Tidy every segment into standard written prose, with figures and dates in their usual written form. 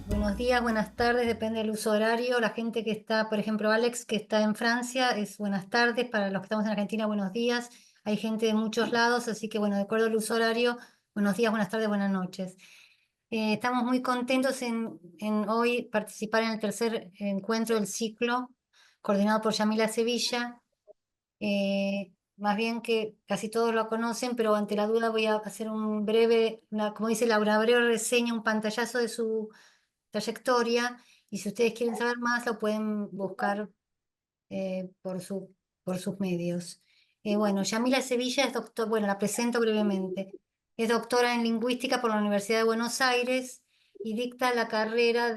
Buenos días, buenas tardes, depende del uso horario. La gente que está, por ejemplo, Alex, que está en Francia, es buenas tardes. Para los que estamos en Argentina, buenos días. Hay gente de muchos lados, así que bueno, de acuerdo al uso horario, buenos días, buenas tardes, buenas noches. Estamos muy contentos en hoy participar en el tercer encuentro del ciclo, coordinado por Yamila Sevilla. Más bien que casi todos lo conocen, pero ante la duda voy a hacer un breve, como dice Laura, breve reseña, un pantallazo de su trayectoria, y si ustedes quieren saber más lo pueden buscar por por sus medios. Bueno, Yamila Sevilla es doctor, bueno, la presento brevemente. Es doctora en lingüística por la Universidad de Buenos Aires y dicta la carrera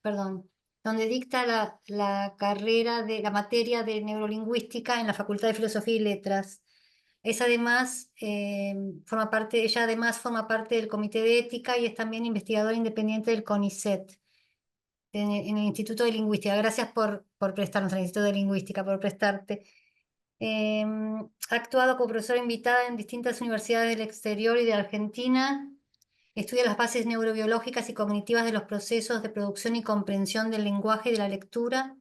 perdón, donde dicta la carrera la materia de neurolingüística en la Facultad de Filosofía y Letras. Es además, ella además forma parte del Comité de Ética y es también investigadora independiente del CONICET en el Instituto de Lingüística. Gracias por prestarnos al Instituto de Lingüística, por prestarte. Ha actuado como profesora invitada en distintas universidades del exterior y de Argentina. Estudia las bases neurobiológicas y cognitivas de los procesos de producción y comprensión del lenguaje y de la lectura,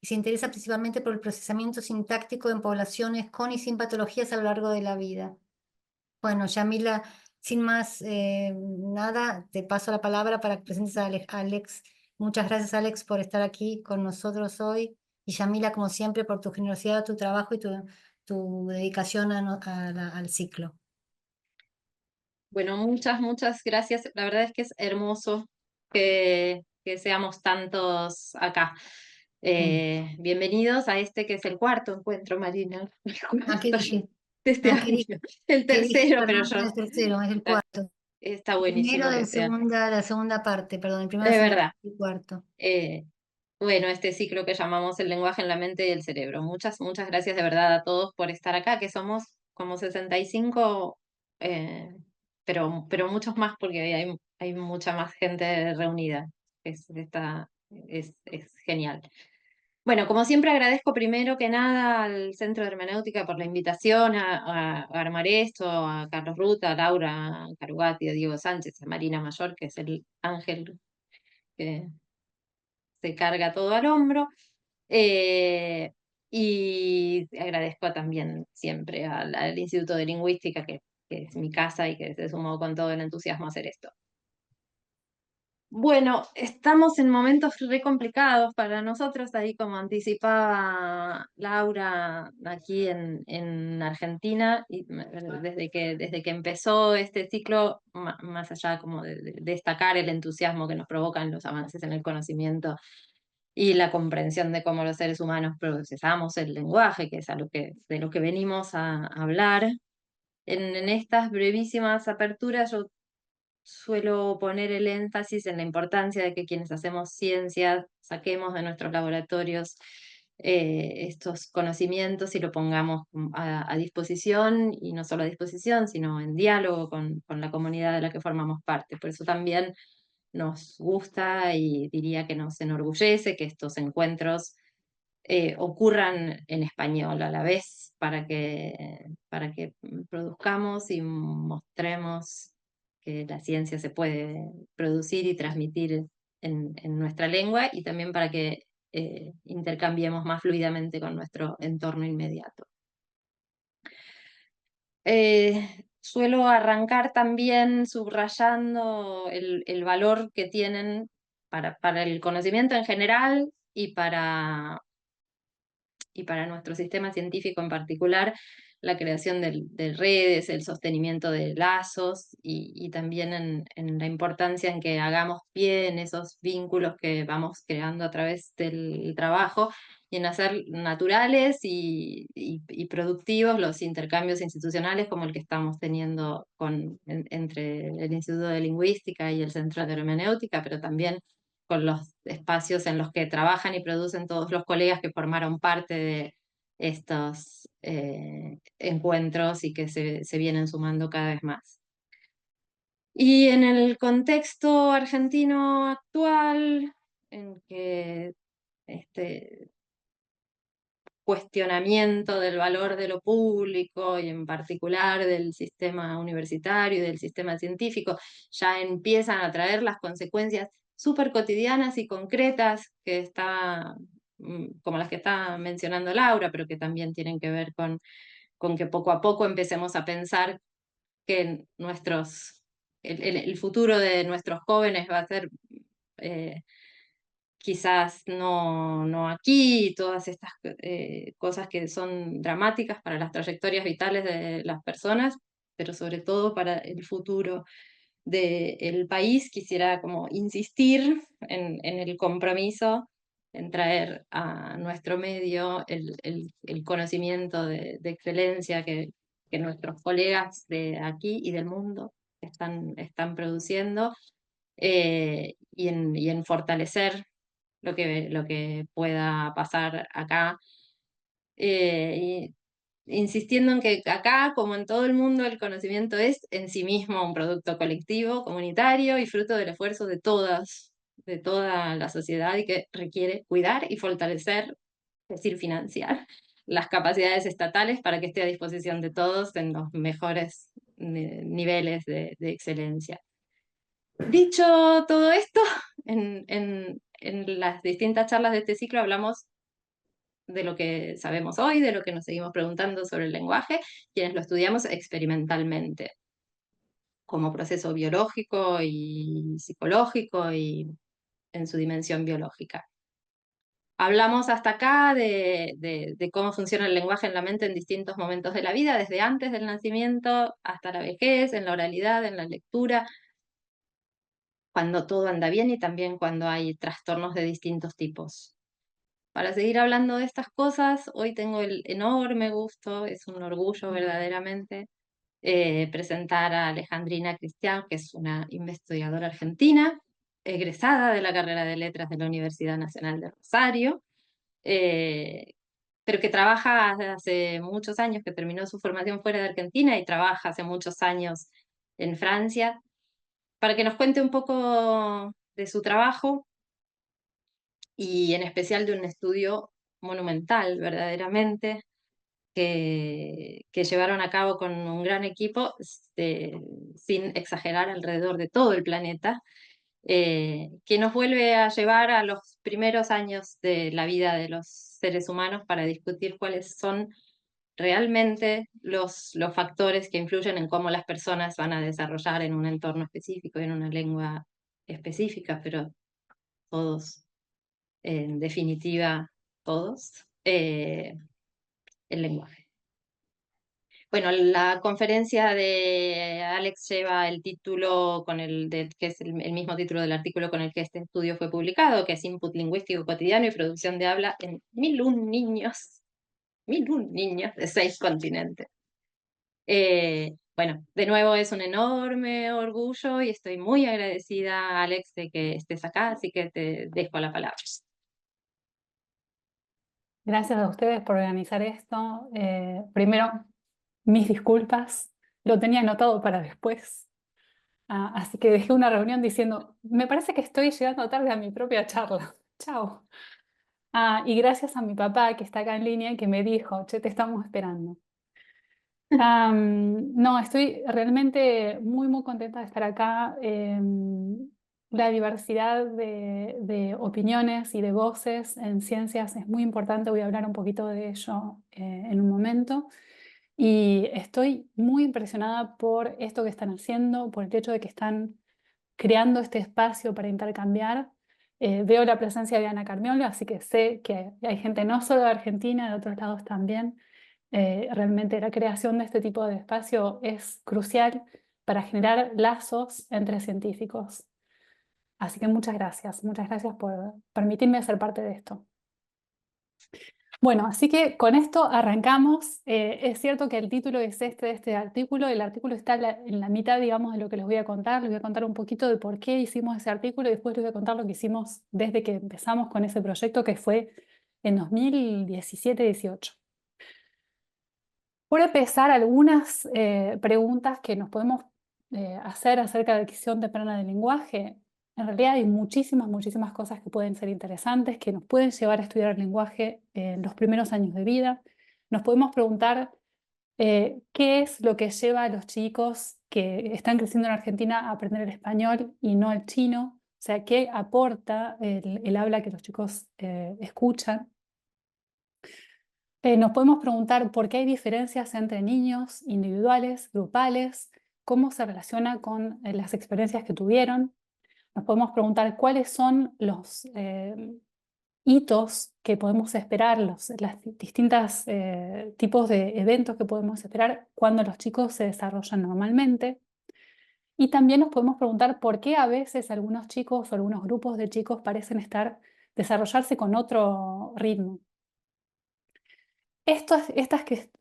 y se interesa principalmente por el procesamiento sintáctico en poblaciones con y sin patologías a lo largo de la vida. Bueno, Yamila, sin más nada, te paso la palabra para que presentes a Alex. Muchas gracias, Alex, por estar aquí con nosotros hoy. Y Yamila, como siempre, por tu generosidad, tu trabajo y tu dedicación al ciclo. Bueno, muchas gracias. La verdad es que es hermoso que seamos tantos acá. Mm. Bienvenidos a este que es el cuarto encuentro, Marina. El Ah, ¿qué cuarto dije? de este Ah, año. El qué dije? tercero, pero Perdón, no yo. es el tercero, es el Está, cuarto. está Primero buenísimo que de sea. la segunda parte, perdón, el primero Es es verdad. el cuarto. Eh, bueno, este ciclo que llamamos El lenguaje en la mente y el cerebro. Muchas gracias de verdad a todos por estar acá, que somos como 65, eh, pero muchos más porque hay mucha más gente reunida. Es genial. Bueno, como siempre agradezco primero que nada al Centro de Hermenéutica por la invitación a armar esto, a Carlos Ruta, a Laura Carugati, a Diego Sánchez, a Marina Mayor, que es el ángel que se carga todo al hombro. Eh, y agradezco también siempre al Instituto de Lingüística, que es mi casa y que se sumó con todo el entusiasmo a hacer esto. Bueno, estamos en momentos re complicados para nosotros, ahí como anticipaba Laura, aquí en Argentina, y desde que empezó este ciclo, más allá como de destacar el entusiasmo que nos provocan los avances en el conocimiento y la comprensión de cómo los seres humanos procesamos el lenguaje, que es de lo que venimos a hablar. En estas brevísimas aperturas yo suelo poner el énfasis en la importancia de que quienes hacemos ciencia saquemos de nuestros laboratorios estos conocimientos y lo pongamos a disposición, y no solo a disposición, sino en diálogo con la comunidad de la que formamos parte. Por eso también nos gusta y diría que nos enorgullece que estos encuentros ocurran en español a la vez para que produzcamos y mostremos que la ciencia se puede producir y transmitir en nuestra lengua, y también para que intercambiemos más fluidamente con nuestro entorno inmediato. Suelo arrancar también subrayando el valor que tienen para el conocimiento en general y para nuestro sistema científico en particular, la creación de redes, el sostenimiento de lazos, y también en la importancia en que hagamos pie en esos vínculos que vamos creando a través del trabajo, y en hacer naturales y productivos los intercambios institucionales como el que estamos teniendo entre el Instituto de Lingüística y el Centro de Hermenéutica, pero también con los espacios en los que trabajan y producen todos los colegas que formaron parte de estos encuentros y que se vienen sumando cada vez más. Y en el contexto argentino actual, en que este, cuestionamiento del valor de lo público y en particular del sistema universitario y del sistema científico, ya empiezan a traer las consecuencias súper cotidianas y concretas como las que está mencionando Laura, pero que también tienen que ver con que poco a poco empecemos a pensar que el futuro de nuestros jóvenes va a ser eh, quizás no aquí, todas estas cosas que son dramáticas para las trayectorias vitales de las personas, pero sobre todo para el futuro del país. Quisiera como insistir en el compromiso en traer a nuestro medio el conocimiento de excelencia que nuestros colegas de aquí y del mundo están produciendo, y en fortalecer lo que pueda pasar acá, y insistiendo en que acá, como en todo el mundo, el conocimiento es en sí mismo un producto colectivo, comunitario y fruto del esfuerzo de toda la sociedad, y que requiere cuidar y fortalecer, es decir, financiar las capacidades estatales para que esté a disposición de todos en los mejores niveles de excelencia. Dicho todo esto, en las distintas charlas de este ciclo hablamos de lo que sabemos hoy, de lo que nos seguimos preguntando sobre el lenguaje, quienes lo estudiamos experimentalmente, como proceso biológico y psicológico y en su dimensión biológica. Hablamos hasta acá de cómo funciona el lenguaje en la mente en distintos momentos de la vida, desde antes del nacimiento hasta la vejez, en la oralidad, en la lectura, cuando todo anda bien y también cuando hay trastornos de distintos tipos. Para seguir hablando de estas cosas, hoy tengo el enorme gusto, es un orgullo verdaderamente, presentar a Alejandrina Cristian, que es una investigadora argentina, egresada de la carrera de Letras de la Universidad Nacional de Rosario, eh, pero que trabaja hace muchos años, que terminó su formación fuera de Argentina y trabaja hace muchos años en Francia, para que nos cuente un poco de su trabajo y en especial de un estudio monumental verdaderamente que llevaron a cabo con un gran equipo, sin exagerar, alrededor de todo el planeta, que nos vuelve a llevar a los primeros años de la vida de los seres humanos para discutir cuáles son realmente los factores que influyen en cómo las personas van a desarrollar en un entorno específico y en una lengua específica, pero todos, en definitiva, todos, el lenguaje. Bueno, la conferencia de Alex lleva el título que es el mismo título del artículo con el que este estudio fue publicado, que es Input lingüístico cotidiano y producción de habla en 1001 niños de 6 continentes. Bueno, de nuevo es un enorme orgullo y estoy muy agradecida, Alex, de que estés acá, así que te dejo la palabra. Gracias a ustedes por organizar esto. Primero, mis disculpas. Lo tenía anotado para después. Así que dejé una reunión diciendo, me parece que estoy llegando tarde a mi propia charla. Chao. Y gracias a mi papá que está acá en línea y que me dijo, che, te estamos esperando. No, estoy realmente muy contenta de estar acá. La diversidad de opiniones y de voces en ciencias es muy importante. Voy a hablar un poquito de ello en un momento. Y estoy muy impresionada por esto que están haciendo, por el hecho de que están creando este espacio para intercambiar. Veo la presencia de Ana Carmiolo, así que sé que hay gente no solo de Argentina, de otros lados también. Realmente la creación de este tipo de espacio es crucial para generar lazos entre científicos. Así que muchas gracias por permitirme ser parte de esto. Bueno, así que con esto arrancamos. Es cierto que el título es de este artículo. El artículo está en la mitad, digamos, de lo que les voy a contar. Les voy a contar un poquito de por qué hicimos ese artículo y después les voy a contar lo que hicimos desde que empezamos con ese proyecto, que fue en 2017-18. Por empezar, algunas preguntas que nos podemos hacer acerca de adquisición temprana del lenguaje. En realidad hay muchísimas cosas que pueden ser interesantes, que nos pueden llevar a estudiar el lenguaje en los primeros años de vida. Nos podemos preguntar qué es lo que lleva a los chicos que están creciendo en Argentina a aprender el español y no el chino. O sea, qué aporta el habla que los chicos escuchan. Nos podemos preguntar por qué hay diferencias entre niños individuales, grupales, cómo se relaciona con las experiencias que tuvieron. Nos podemos preguntar cuáles son los hitos que podemos esperar, los distintos tipos de eventos que podemos esperar cuando los chicos se desarrollan normalmente. Y también nos podemos preguntar por qué a veces algunos chicos o algunos grupos de chicos parecen desarrollarse con otro ritmo. Estas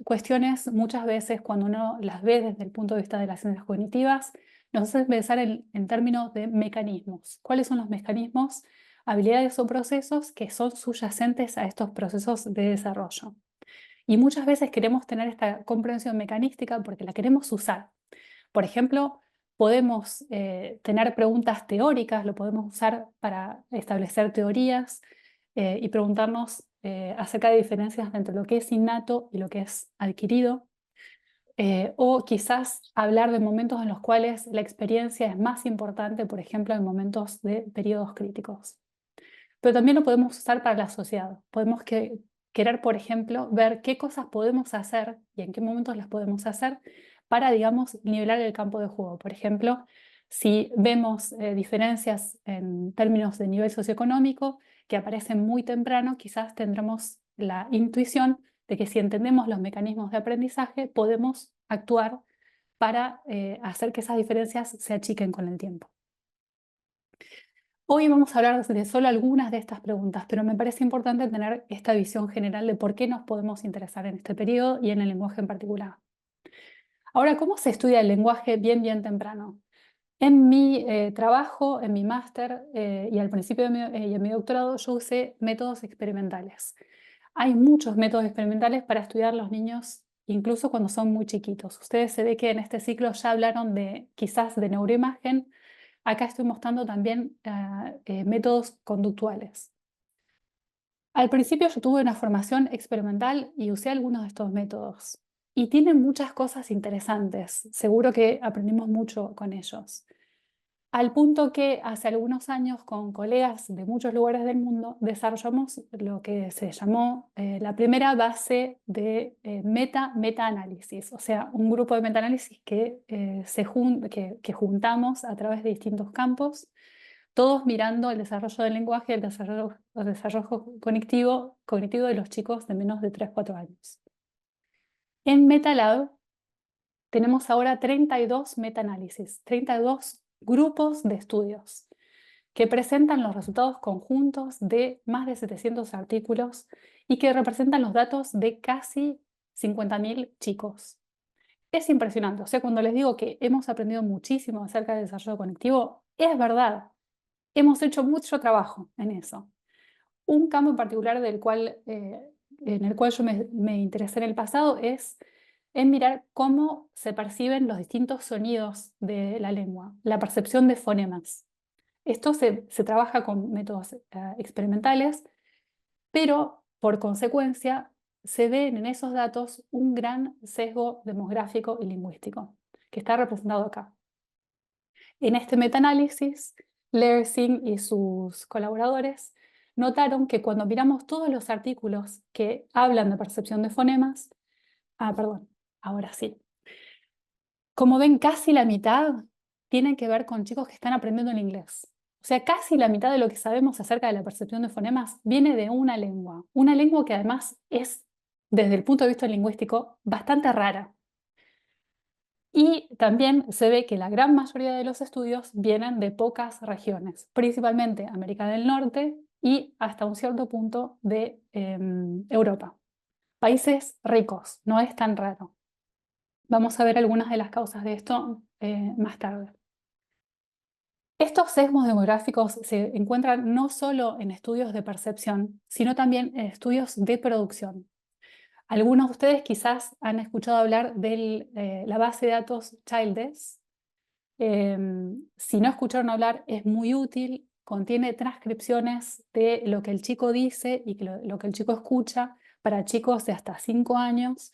cuestiones muchas veces cuando uno las ve desde el punto de vista de las ciencias cognitivas nos hacen pensar en términos de mecanismos. ¿Cuáles son los mecanismos, habilidades o procesos que son subyacentes a estos procesos de desarrollo? Y muchas veces queremos tener esta comprensión mecanística porque la queremos usar. Por ejemplo, podemos tener preguntas teóricas, lo podemos usar para establecer teorías y preguntarnos acerca de diferencias entre lo que es innato y lo que es adquirido. O quizás hablar de momentos en los cuales la experiencia es más importante, por ejemplo, en momentos de periodos críticos. Pero también lo podemos usar para la sociedad. Podemos querer, por ejemplo, ver qué cosas podemos hacer y en qué momentos las podemos hacer para, digamos, nivelar el campo de juego. Por ejemplo, si vemos diferencias en términos de nivel socioeconómico que aparecen muy temprano, quizás tendremos la intuición de que si entendemos los mecanismos de aprendizaje, podemos actuar para hacer que esas diferencias se achiquen con el tiempo. Hoy vamos a hablar de solo algunas de estas preguntas, pero me parece importante tener esta visión general de por qué nos podemos interesar en este periodo y en el lenguaje en particular. Ahora, ¿cómo se estudia el lenguaje bien temprano? En mi trabajo, en mi máster y al principio y en mi doctorado, yo usé métodos experimentales. Hay muchos métodos experimentales para estudiar los niños, incluso cuando son muy chiquitos. Ustedes se ve que en este ciclo ya hablaron quizás de neuroimagen. Acá estoy mostrando también métodos conductuales. Al principio yo tuve una formación experimental y usé algunos de estos métodos. Y tienen muchas cosas interesantes. Seguro que aprendimos mucho con ellos. Al punto que hace algunos años con colegas de muchos lugares del mundo desarrollamos lo que se llamó la primera base de meta-análisis, o sea, un grupo de meta-análisis que juntamos a través de distintos campos, todos mirando el desarrollo del lenguaje y el desarrollo cognitivo de los chicos de menos de 3-4 años. En MetaLab tenemos ahora 32 meta-análisis, 32 grupos de estudios que presentan los resultados conjuntos de más de 700 artículos y que representan los datos de casi 50.000 chicos. Es impresionante, o sea, cuando les digo que hemos aprendido muchísimo acerca del desarrollo cognitivo, es verdad, hemos hecho mucho trabajo en eso. Un campo en particular en el cual yo me interesé en el pasado es en mirar cómo se perciben los distintos sonidos de la lengua, la percepción de fonemas. Esto se trabaja con métodos experimentales, pero por consecuencia se ven en esos datos un gran sesgo demográfico y lingüístico, que está representado acá. En este metaanálisis, Lersing y sus colaboradores notaron que cuando miramos todos los artículos que hablan de percepción de fonemas, ahora sí. Como ven, casi la mitad tienen que ver con chicos que están aprendiendo el inglés. O sea, casi la mitad de lo que sabemos acerca de la percepción de fonemas viene de una lengua que además es, desde el punto de vista lingüístico, bastante rara. Y también se ve que la gran mayoría de los estudios vienen de pocas regiones, principalmente América del Norte y hasta un cierto punto de Europa. Países ricos, no es tan raro. Vamos a ver algunas de las causas de esto más tarde. Estos sesgos demográficos se encuentran no solo en estudios de percepción, sino también en estudios de producción. Algunos de ustedes quizás han escuchado hablar de la base de datos Childes. Si no escucharon hablar, es muy útil, contiene transcripciones de lo que el chico dice y lo que el chico escucha para chicos de hasta 5 años.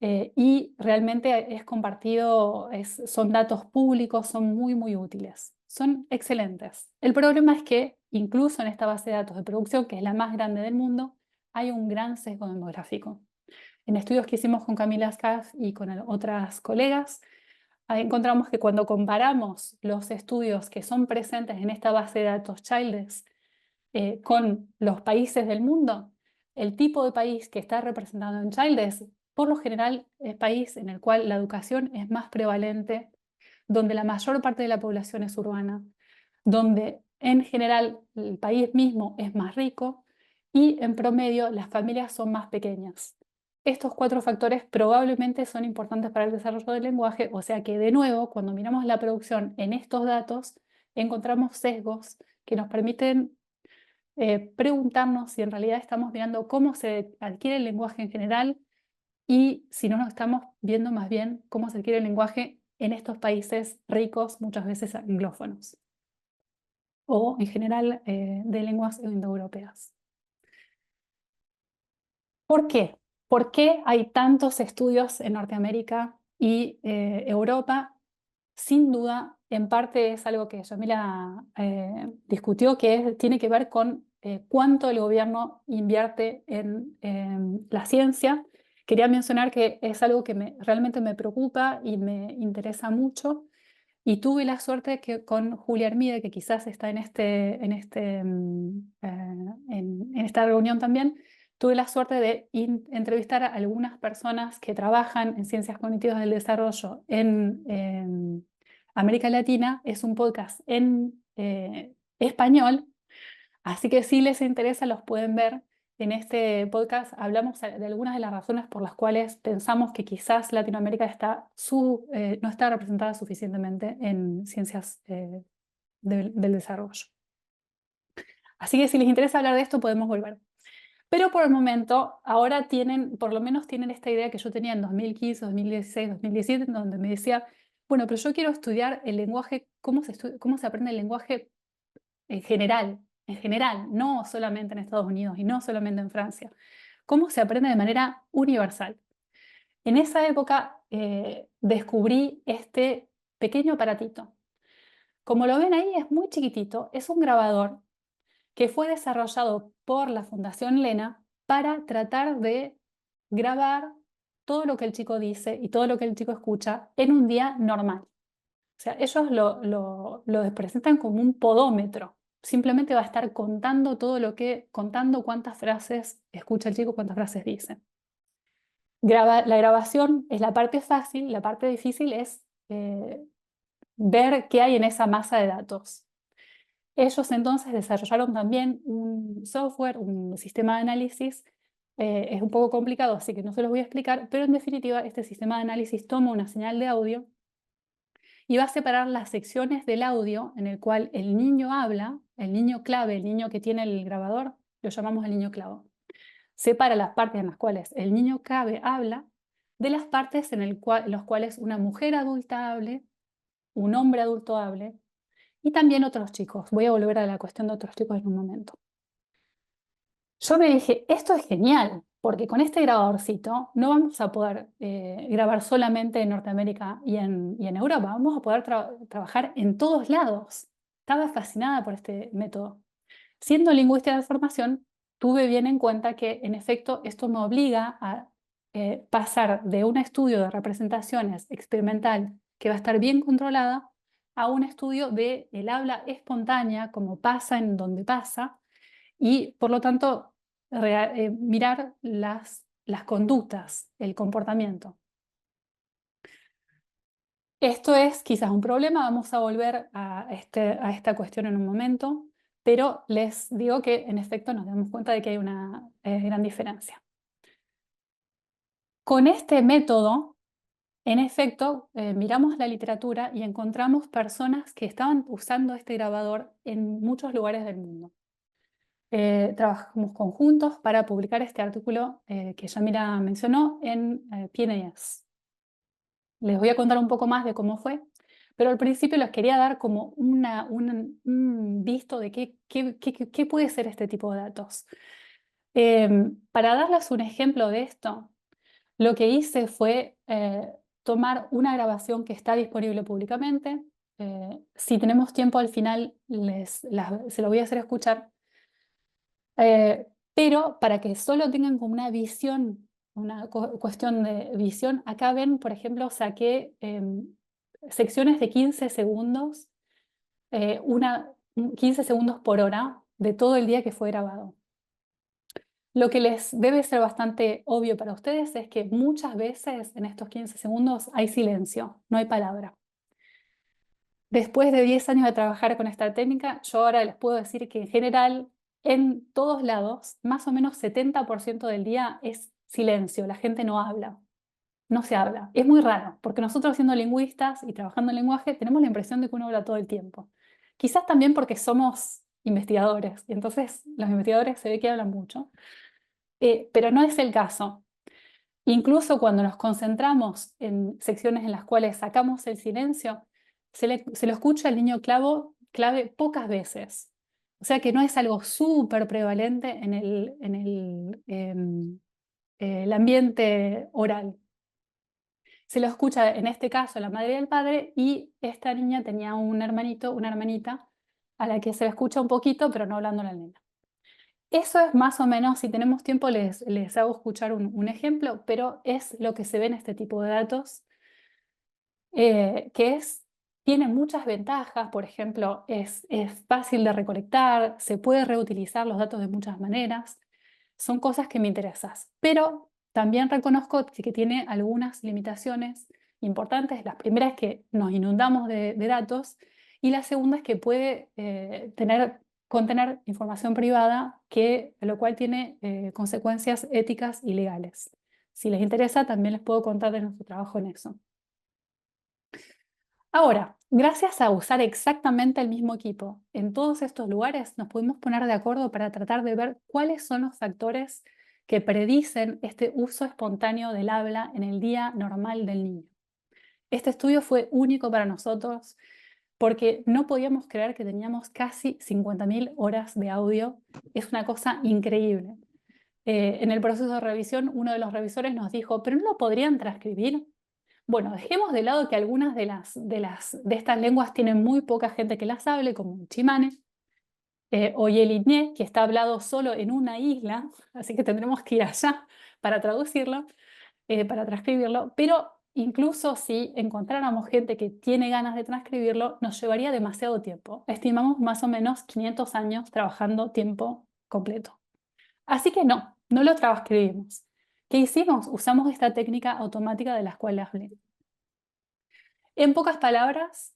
Y realmente es compartido, son datos públicos, son muy, muy útiles. Son excelentes. El problema es que incluso en esta base de datos de producción, que es la más grande del mundo, hay un gran sesgo demográfico. En estudios que hicimos con Camila Scaff y con otras colegas, encontramos que cuando comparamos los estudios que son presentes en esta base de datos Childress con los países del mundo, el tipo de país que está representado en Childress, por lo general, es país en el cual la educación es más prevalente, donde la mayor parte de la población es urbana, donde en general el país mismo es más rico y en promedio las familias son más pequeñas. Estos 4 factores probablemente son importantes para el desarrollo del lenguaje, o sea que de nuevo, cuando miramos la producción en estos datos, encontramos sesgos que nos permiten preguntarnos si en realidad estamos mirando cómo se adquiere el lenguaje en general y si no nos estamos viendo más bien cómo se adquiere el lenguaje en estos países ricos, muchas veces anglófonos, o en general de lenguas indoeuropeas. ¿Por qué? ¿Por qué hay tantos estudios en Norteamérica y Europa? Sin duda, en parte es algo que Yamila discutió, que tiene que ver con cuánto el gobierno invierte en la ciencia. Quería mencionar que es algo que realmente me preocupa y me interesa mucho. Y tuve la suerte que con Julia Hermide, que quizás está en esta reunión también, tuve la suerte de entrevistar a algunas personas que trabajan en ciencias cognitivas del desarrollo en América Latina. Es un podcast en español, así que si les interesa los pueden ver. En este podcast hablamos de algunas de las razones por las cuales pensamos que quizás Latinoamérica no está representada suficientemente en ciencias del desarrollo. Así que si les interesa hablar de esto podemos volver. Pero por el momento, ahora por lo menos tienen esta idea que yo tenía en 2015, 2016, 2017, donde me decía, bueno, pero yo quiero estudiar el lenguaje, cómo se aprende el lenguaje en general, no solamente en Estados Unidos y no solamente en Francia. Cómo se aprende de manera universal. En esa época descubrí este pequeño aparatito. Como lo ven ahí, es muy chiquitito, es un grabador que fue desarrollado por la Fundación Lena para tratar de grabar todo lo que el chico dice y todo lo que el chico escucha en un día normal. O sea, ellos lo presentan como un podómetro. Simplemente va a estar contando contando cuántas frases escucha el chico, cuántas frases dice. La grabación es la parte fácil, la parte difícil es ver qué hay en esa masa de datos. Ellos entonces desarrollaron también un software, un sistema de análisis. Es un poco complicado, así que no se los voy a explicar, pero en definitiva este sistema de análisis toma una señal de audio y va a separar las secciones del audio en el cual el niño habla, el niño clave, el niño que tiene el grabador, lo llamamos el niño clavo. Separa las partes en las cuales el niño clave habla de las partes en las cuales una mujer adulta hable, un hombre adulto hable y también otros chicos. Voy a volver a la cuestión de otros chicos en un momento. Yo me dije, esto es genial, porque con este grabadorcito no vamos a poder grabar solamente en Norteamérica y en Europa, vamos a poder trabajar en todos lados. Estaba fascinada por este método. Siendo lingüista de formación, tuve bien en cuenta que, en efecto, esto me obliga a pasar de un estudio de representaciones experimental que va a estar bien controlada a un estudio del habla espontánea, como pasa en donde pasa, y por lo tanto mirar las conductas, el comportamiento. Esto es quizás un problema, vamos a volver a esta cuestión en un momento, pero les digo que en efecto nos damos cuenta de que hay una gran diferencia. Con este método, en efecto, miramos la literatura y encontramos personas que estaban usando este grabador en muchos lugares del mundo. Trabajamos conjuntos para publicar este artículo que Yamila mencionó en PNAS. Les voy a contar un poco más de cómo fue, pero al principio les quería dar como un visto de qué puede ser este tipo de datos. Para darles un ejemplo de esto, lo que hice fue tomar una grabación que está disponible públicamente. Si tenemos tiempo al final, se lo voy a hacer escuchar. Pero para que solo tengan como una visión, una cuestión de visión, acá ven, por ejemplo, saqué secciones de 15 segundos, 15 segundos por hora de todo el día que fue grabado. Lo que les debe ser bastante obvio para ustedes es que muchas veces en estos 15 segundos hay silencio, no hay palabra. Después de 10 años de trabajar con esta técnica, yo ahora les puedo decir que en general, en todos lados, más o menos 70% del día es silencio, la gente no habla, no se habla. Es muy raro, porque nosotros siendo lingüistas y trabajando en lenguaje, tenemos la impresión de que uno habla todo el tiempo. Quizás también porque somos investigadores, y entonces los investigadores se ve que hablan mucho, pero no es el caso. Incluso cuando nos concentramos en secciones en las cuales sacamos el silencio, se lo escucha al niño clave pocas veces. O sea que no es algo súper prevalente el ambiente oral. Se lo escucha en este caso la madre y el padre, y esta niña tenía un hermanito, una hermanita, a la que se le escucha un poquito, pero no hablando la nena. Eso es más o menos, si tenemos tiempo les hago escuchar un ejemplo, pero es lo que se ve en este tipo de datos, tiene muchas ventajas. Por ejemplo, es fácil de recolectar, se puede reutilizar los datos de muchas maneras, son cosas que me interesan, pero también reconozco que tiene algunas limitaciones importantes. La primera es que nos inundamos de datos, y la segunda es que puede contener información privada, lo cual tiene consecuencias éticas y legales. Si les interesa, también les puedo contar de nuestro trabajo en eso. Ahora, gracias a usar exactamente el mismo equipo en todos estos lugares, nos pudimos poner de acuerdo para tratar de ver cuáles son los factores que predicen este uso espontáneo del habla en el día normal del niño. Este estudio fue único para nosotros porque no podíamos creer que teníamos casi 50.000 horas de audio. Es una cosa increíble. En el proceso de revisión, uno de los revisores nos dijo, ¿pero no lo podrían transcribir? Bueno, dejemos de lado que algunas de estas lenguas tienen muy poca gente que las hable, como el chimane, o yeliné, que está hablado solo en una isla, así que tendremos que ir allá para traducirlo, para transcribirlo, pero incluso si encontráramos gente que tiene ganas de transcribirlo, nos llevaría demasiado tiempo. Estimamos más o menos 500 años trabajando tiempo completo. Así que no lo transcribimos. ¿Qué hicimos? Usamos esta técnica automática de la cual hablé. En pocas palabras,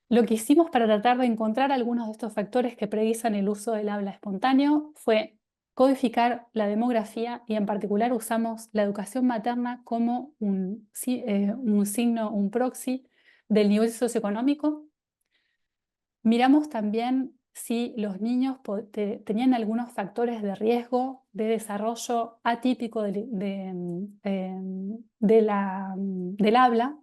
lo que hicimos para tratar de encontrar algunos de estos factores que predicen el uso del habla espontáneo fue codificar la demografía, y en particular usamos la educación materna como un signo, un proxy del nivel socioeconómico. Miramos también si los niños tenían algunos factores de riesgo de desarrollo atípico del habla.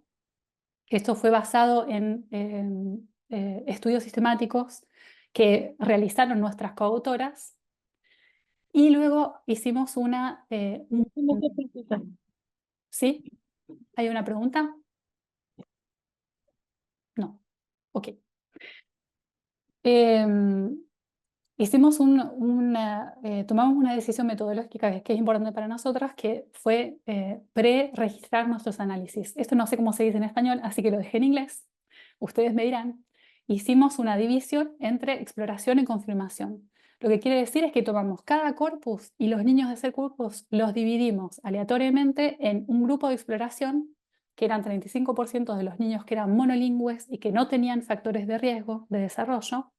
Esto fue basado en estudios sistemáticos que realizaron nuestras coautoras. Y luego hicimos ¿Sí? ¿Hay una pregunta? No. Ok. Tomamos una decisión metodológica que es importante para nosotras, que fue pre-registrar nuestros análisis. Esto no sé cómo se dice en español, así que lo dejé en inglés. Ustedes me dirán. Hicimos una división entre exploración y confirmación. Lo que quiere decir es que tomamos cada corpus y los niños de ese corpus los dividimos aleatoriamente en un grupo de exploración, que eran 35% de los niños que eran monolingües y que no tenían factores de riesgo de desarrollo,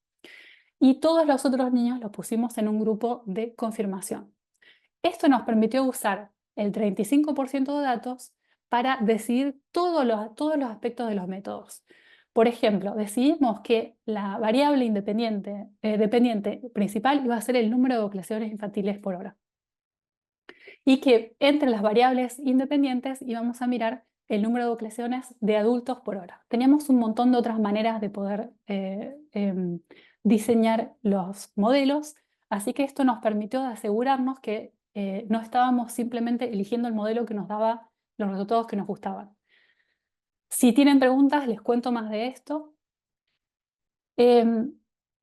y todos los otros niños los pusimos en un grupo de confirmación. Esto nos permitió usar el 35% de datos para decidir todos los aspectos de los métodos. Por ejemplo, decidimos que la variable dependiente principal iba a ser el número de vocalizaciones infantiles por hora, y que entre las variables independientes íbamos a mirar el número de vocalizaciones de adultos por hora. Teníamos un montón de otras maneras de poder diseñar los modelos, así que esto nos permitió asegurarnos que no estábamos simplemente eligiendo el modelo que nos daba los resultados que nos gustaban. Si tienen preguntas, les cuento más de esto.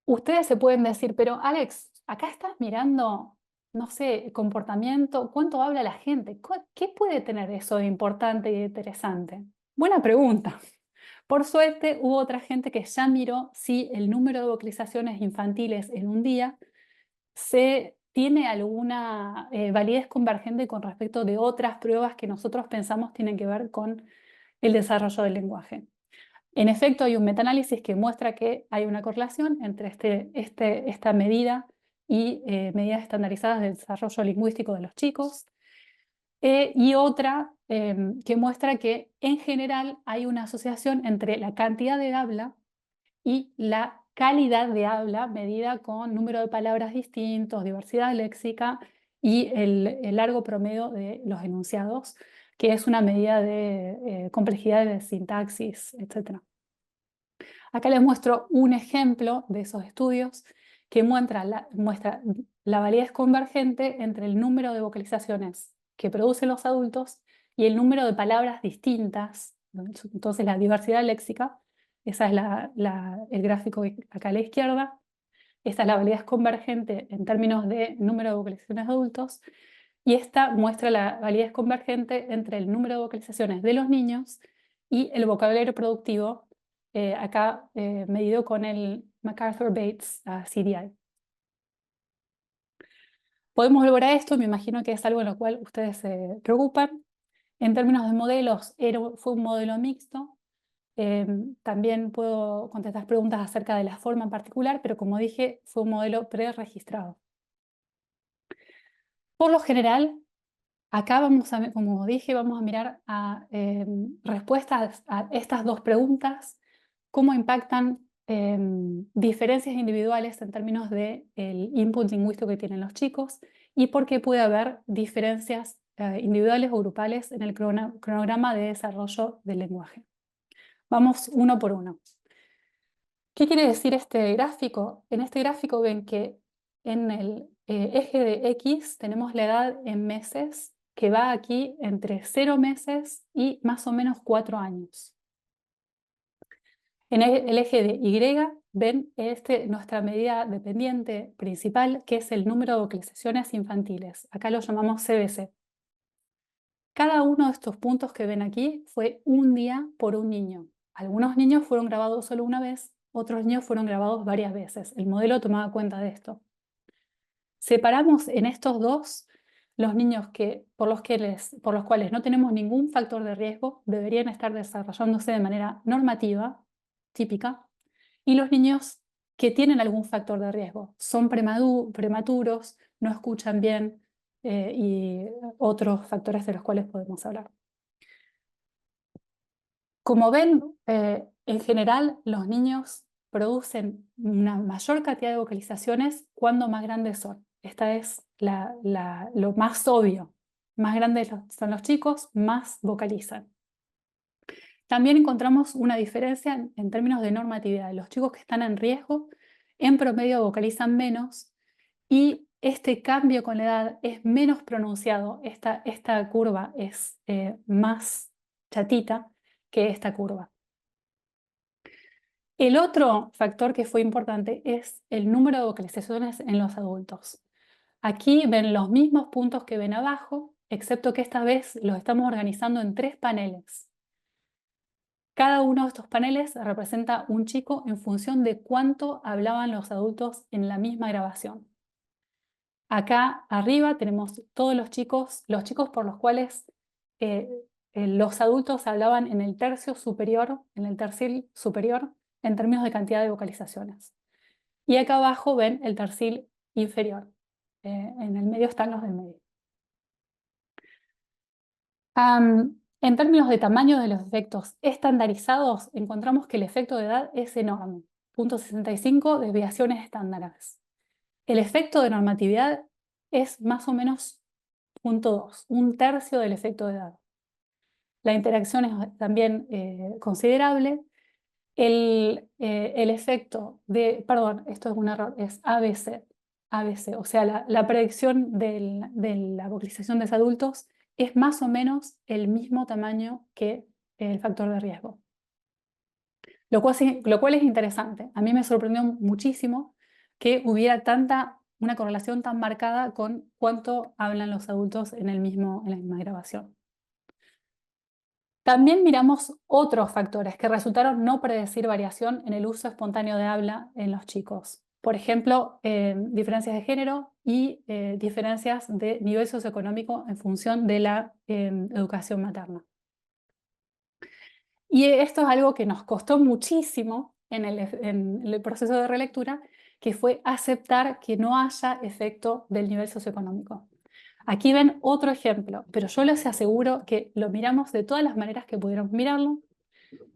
Ustedes se pueden decir, pero Alex, acá estás mirando, no sé, comportamiento, ¿cuánto habla la gente? ¿Qué puede tener eso de importante y de interesante? Buena pregunta. Por suerte, hubo otra gente que ya miró si el número de vocalizaciones infantiles en un día tiene alguna validez convergente con respecto de otras pruebas que nosotros pensamos tienen que ver con el desarrollo del lenguaje. En efecto, hay un metaanálisis que muestra que hay una correlación entre esta medida y medidas estandarizadas de desarrollo lingüístico de los chicos, y otra que muestra que en general hay una asociación entre la cantidad de habla y la calidad de habla medida con número de palabras distintos, diversidad léxica y el largo promedio de los enunciados, que es una medida de complejidad de sintaxis, etc. Acá les muestro un ejemplo de esos estudios que muestra la validez convergente entre el número de vocalizaciones que producen los adultos y el número de palabras distintas, ¿no? Entonces la diversidad léxica, ese es el gráfico acá a la izquierda. Esta es la validez convergente en términos de número de vocalizaciones de adultos, y esta muestra la validez convergente entre el número de vocalizaciones de los niños y el vocabulario productivo, acá medido con el MacArthur-Bates CDI. Podemos volver a esto, me imagino que es algo en lo cual ustedes se preocupan. En términos de modelos, fue un modelo mixto. También puedo contestar preguntas acerca de la forma en particular, pero como dije, fue un modelo preregistrado. Por lo general, acá como dije, vamos a mirar a respuestas a estas dos preguntas, cómo impactan diferencias individuales en términos del input lingüístico que tienen los chicos y por qué puede haber diferencias individuales o grupales en el cronograma de desarrollo del lenguaje. Vamos uno por uno. ¿Qué quiere decir este gráfico? En este gráfico ven que en el eje de X tenemos la edad en meses, que va aquí entre 0 meses y más o menos 4 años. En el eje de Y ven nuestra medida dependiente principal, que es el número de vocalizaciones infantiles. Acá lo llamamos CBC. Cada uno de estos puntos que ven aquí fue un día por un niño. Algunos niños fueron grabados solo una vez, otros niños fueron grabados varias veces. El modelo tomaba cuenta de esto. Separamos en estos dos los niños por los cuales no tenemos ningún factor de riesgo, deberían estar desarrollándose de manera normativa, típica, y los niños que tienen algún factor de riesgo, son prematuros, no escuchan bien y otros factores de los cuales podemos hablar. Como ven, en general los niños producen una mayor cantidad de vocalizaciones cuando más grandes son. Esta es lo más obvio. Más grandes son los chicos, más vocalizan. También encontramos una diferencia en términos de normatividad. Los chicos que están en riesgo, en promedio vocalizan menos, y este cambio con la edad es menos pronunciado. Esta curva es más chatita que esta curva. El otro factor que fue importante es el número de vocalizaciones en los adultos. Aquí ven los mismos puntos que ven abajo, excepto que esta vez los estamos organizando en 3 paneles. Cada uno de estos paneles representa un chico en función de cuánto hablaban los adultos en la misma grabación. Acá arriba tenemos todos los chicos por los cuales los adultos hablaban en el tercio superior, en términos de cantidad de vocalizaciones. Y acá abajo ven el tercil inferior. En el medio están los del medio. En términos de tamaño de los efectos estandarizados, encontramos que el efecto de edad es enorme, 0.65 desviaciones estándares. El efecto de normatividad es más o menos 0.2, un tercio del efecto de edad. La interacción es también considerable. El efecto de, perdón, esto es un error, es ABC. ABC, o sea, la predicción de la vocalización de los adultos es más o menos el mismo tamaño que el factor de riesgo. Lo cual es interesante. A mí me sorprendió muchísimo que hubiera una correlación tan marcada con cuánto hablan los adultos en la misma grabación. También miramos otros factores que resultaron no predecir variación en el uso espontáneo de habla en los chicos. Por ejemplo, diferencias de género y diferencias de nivel socioeconómico en función de la educación materna. Y esto es algo que nos costó muchísimo en el proceso de relectura, que fue aceptar que no haya efecto del nivel socioeconómico. Aquí ven otro ejemplo, pero yo les aseguro que lo miramos de todas las maneras que pudiéramos mirarlo.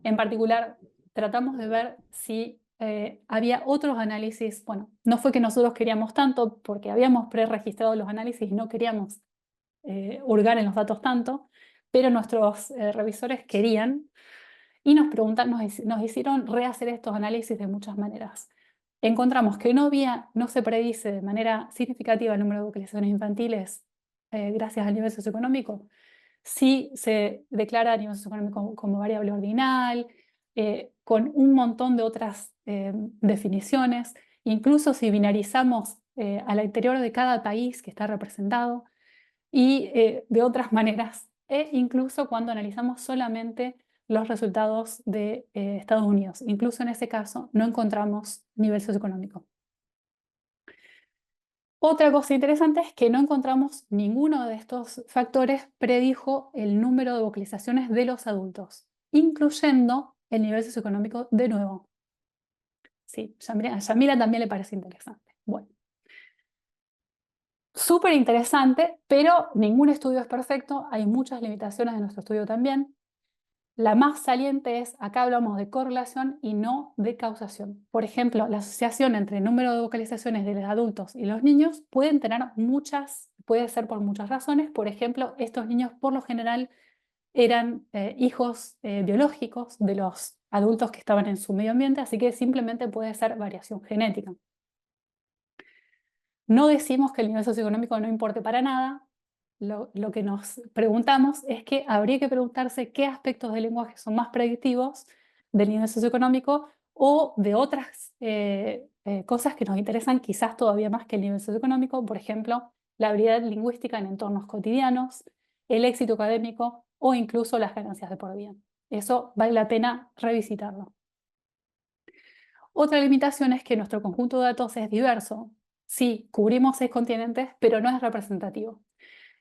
En particular, tratamos de ver si había otros análisis. Bueno, no fue que nosotros queríamos tanto, porque habíamos preregistrado los análisis y no queríamos hurgar en los datos tanto, pero nuestros revisores querían y nos hicieron rehacer estos análisis de muchas maneras. Encontramos que no se predice de manera significativa el número de vocalizaciones infantiles gracias al nivel socioeconómico. Sí se declara el nivel socioeconómico como variable ordinal, con un montón de otras definiciones, incluso si binarizamos al interior de cada país que está representado, y de otras maneras, e incluso cuando analizamos solamente los resultados de Estados Unidos. Incluso en ese caso no encontramos nivel socioeconómico. Otra cosa interesante es que no encontramos ninguno de estos factores predijo el número de vocalizaciones de los adultos, incluyendo el nivel socioeconómico de nuevo. Sí, a Yamila también le parece interesante. Bueno. Súper interesante, pero ningún estudio es perfecto, hay muchas limitaciones en nuestro estudio también. La más saliente es, acá hablamos de correlación y no de causación. Por ejemplo, la asociación entre el número de vocalizaciones de los adultos y los niños puede ser por muchas razones. Por ejemplo, estos niños por lo general eran hijos biológicos de los adultos que estaban en su medio ambiente, así que simplemente puede ser variación genética. No decimos que el nivel socioeconómico no importe para nada. Lo que nos preguntamos es que habría que preguntarse qué aspectos del lenguaje son más predictivos del nivel socioeconómico o de otras cosas que nos interesan quizás todavía más que el nivel socioeconómico, por ejemplo, la habilidad lingüística en entornos cotidianos, el éxito académico o incluso las ganancias de por vida. Eso vale la pena revisitarlo. Otra limitación es que nuestro conjunto de datos es diverso. Sí, cubrimos 6 continentes, pero no es representativo,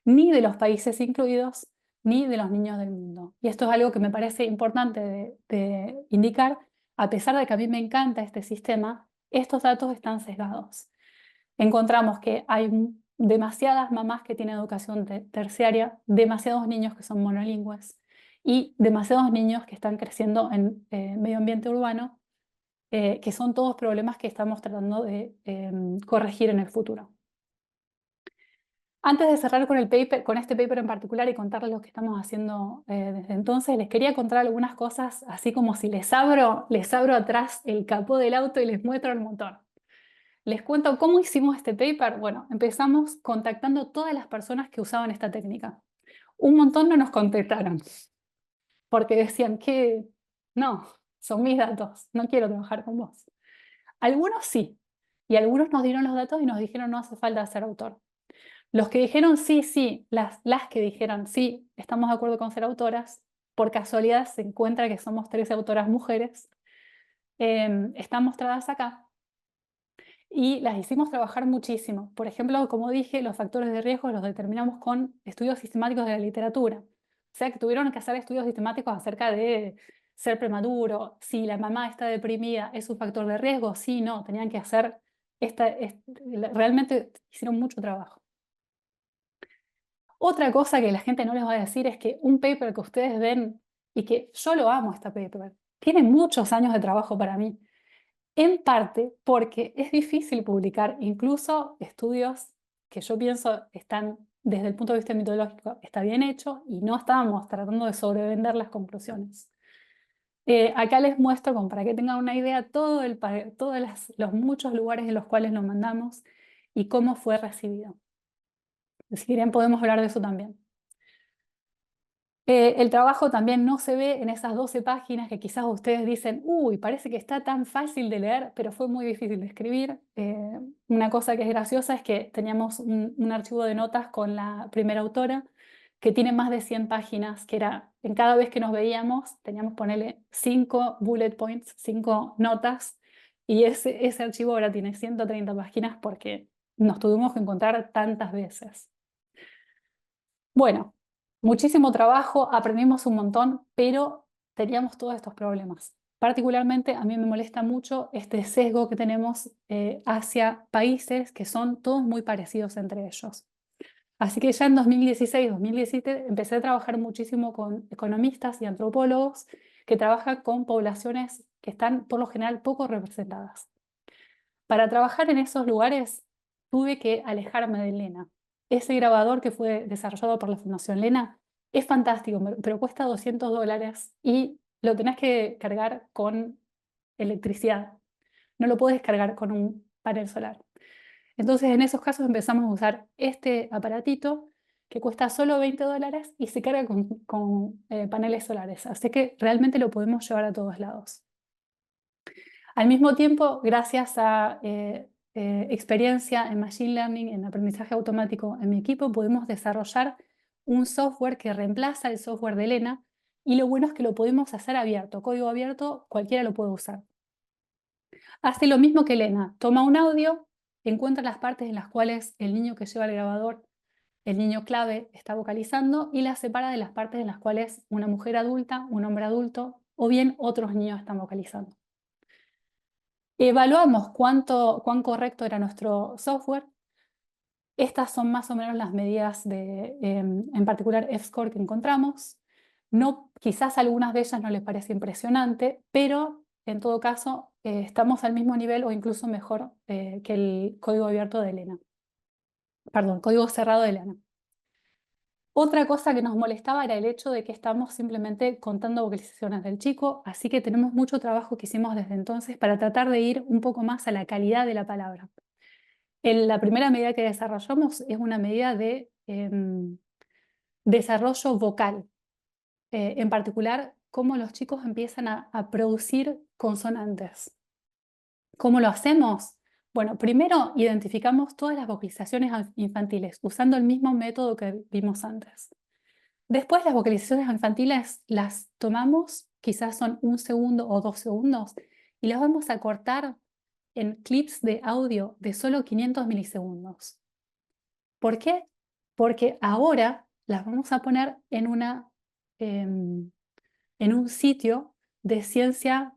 ni de los países incluidos, ni de los niños del mundo. Y esto es algo que me parece importante de indicar. A pesar de que a mí me encanta este sistema, estos datos están sesgados. Encontramos que hay demasiadas mamás que tienen educación terciaria, demasiados niños que son monolingües y demasiados niños que están creciendo en medio ambiente urbano, que son todos problemas que estamos tratando de corregir en el futuro. Antes de cerrar con este paper en particular y contarles lo que estamos haciendo desde entonces, les quería contar algunas cosas, así como si les abro atrás el capó del auto y les muestro el motor. Les cuento cómo hicimos este paper. Bueno, empezamos contactando todas las personas que usaban esta técnica. Un montón no nos contestaron, porque decían que no, son mis datos, no quiero trabajar con vos. Algunos sí, y algunos nos dieron los datos y nos dijeron no hace falta ser autor. Los que dijeron sí, las que dijeron sí, estamos de acuerdo con ser autoras, por casualidad se encuentra que somos 13 autoras mujeres, están mostradas acá y las hicimos trabajar muchísimo. Por ejemplo, como dije, los factores de riesgo los determinamos con estudios sistemáticos de la literatura. O sea que tuvieron que hacer estudios sistemáticos acerca de ser prematuro, si la mamá está deprimida, ¿es un factor de riesgo? Sí, no, tenían que hacer, realmente hicieron mucho trabajo. Otra cosa que la gente no les va a decir es que un paper que ustedes ven, y que yo lo amo este paper, tiene muchos años de trabajo para mí, en parte porque es difícil publicar incluso estudios que yo pienso están desde el punto de vista metodológico está bien hecho y no estábamos tratando de sobrevender las conclusiones. Acá les muestro, como para que tengan una idea, todos los muchos lugares en los cuales lo mandamos y cómo fue recibido. Si quieren podemos hablar de eso también. El trabajo también no se ve en esas 12 páginas que quizás ustedes dicen, uy, parece que está tan fácil de leer, pero fue muy difícil de escribir. Una cosa que es graciosa es que teníamos un archivo de notas con la primera autora que tiene más de 100 páginas, que era, en cada vez que nos veíamos, teníamos que ponerle 5 bullet points, 5 notas, y ese archivo ahora tiene 130 páginas porque nos tuvimos que encontrar tantas veces. Bueno, muchísimo trabajo, aprendimos un montón, pero teníamos todos estos problemas. Particularmente a mí me molesta mucho este sesgo que tenemos hacia países que son todos muy parecidos entre ellos. Así que ya en 2016-2017 empecé a trabajar muchísimo con economistas y antropólogos que trabajan con poblaciones que están por lo general poco representadas. Para trabajar en esos lugares tuve que alejarme de Lena. Ese grabador que fue desarrollado por la Fundación Lena es fantástico, pero cuesta $200 y lo tenés que cargar con electricidad. No lo puedes cargar con un panel solar. Entonces en esos casos empezamos a usar este aparatito que cuesta solo $20 y se carga con paneles solares. Así que realmente lo podemos llevar a todos lados. Al mismo tiempo, gracias a experiencia en Machine Learning, en aprendizaje automático en mi equipo, pudimos desarrollar un software que reemplaza el software de Lena y lo bueno es que lo podemos hacer abierto, código abierto, cualquiera lo puede usar. Hace lo mismo que Lena, toma un audio, encuentra las partes en las cuales el niño que lleva el grabador, el niño clave, está vocalizando y las separa de las partes en las cuales una mujer adulta, un hombre adulto o bien otros niños están vocalizando. Evaluamos cuán correcto era nuestro software. Estas son más o menos las medidas en particular F-score que encontramos. No, quizás algunas de ellas no les parece impresionante, pero en todo caso estamos al mismo nivel o incluso mejor que el código abierto de Lena. Perdón, código cerrado de Lena. Otra cosa que nos molestaba era el hecho de que estamos simplemente contando vocalizaciones del chico, así que tenemos mucho trabajo que hicimos desde entonces para tratar de ir un poco más a la calidad de la palabra. La primera medida que desarrollamos es una medida de desarrollo vocal, en particular cómo los chicos empiezan a producir consonantes. ¿Cómo lo hacemos? Bueno, primero identificamos todas las vocalizaciones infantiles usando el mismo método que vimos antes. Después las vocalizaciones infantiles las tomamos, quizás son 1 segundo o 2 segundos, y las vamos a cortar en clips de audio de solo 500 milisegundos. ¿Por qué? Porque ahora las vamos a poner en un sitio de ciencia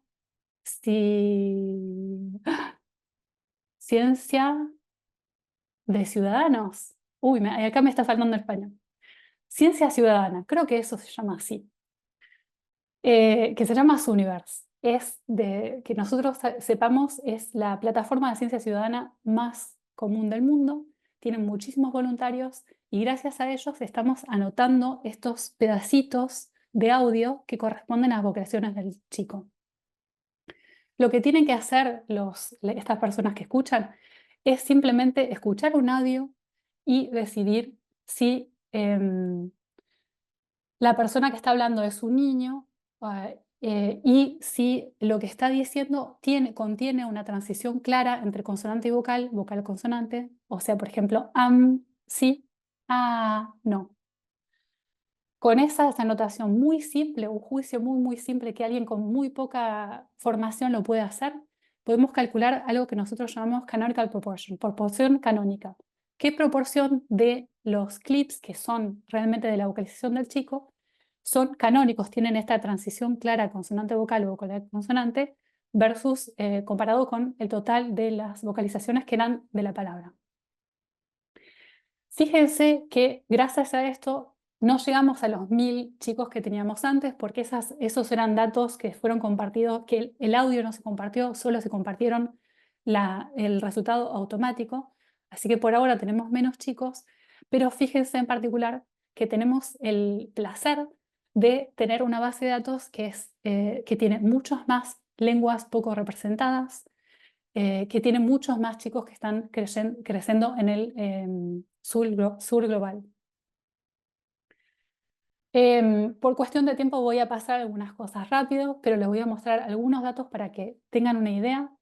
de ciudadanos. Uy, acá me está faltando el español. Ciencia ciudadana, creo que eso se llama así. Que se llama Zooniverse. Que nosotros sepamos, es la plataforma de ciencia ciudadana más común del mundo. Tienen muchísimos voluntarios y gracias a ellos estamos anotando estos pedacitos de audio que corresponden a las vocalizaciones del chico. Lo que tienen que hacer estas personas que escuchan es simplemente escuchar un audio y decidir si la persona que está hablando es un niño y si lo que está diciendo contiene una transición clara entre consonante y vocal, vocal-consonante, o sea, por ejemplo, sí, no. Con esa anotación muy simple, un juicio muy simple que alguien con muy poca formación lo puede hacer, podemos calcular algo que nosotros llamamos canonical proportion, proporción canónica. ¿Qué proporción de los clips que son realmente de la vocalización del chico son canónicos, tienen esta transición clara consonante vocal o vocal consonante versus comparado con el total de las vocalizaciones que eran de la palabra? Fíjense que gracias a esto no llegamos a los 1000 chicos que teníamos antes, porque esos eran datos que fueron compartidos, que el audio no se compartió, solo se compartieron el resultado automático. Así que por ahora tenemos menos chicos, pero fíjense en particular que tenemos el placer de tener una base de datos que tiene muchas más lenguas poco representadas, que tiene muchos más chicos que están creciendo en el sur global. Por cuestión de tiempo voy a pasar algunas cosas rápido, pero les voy a mostrar algunos datos para que tengan una idea.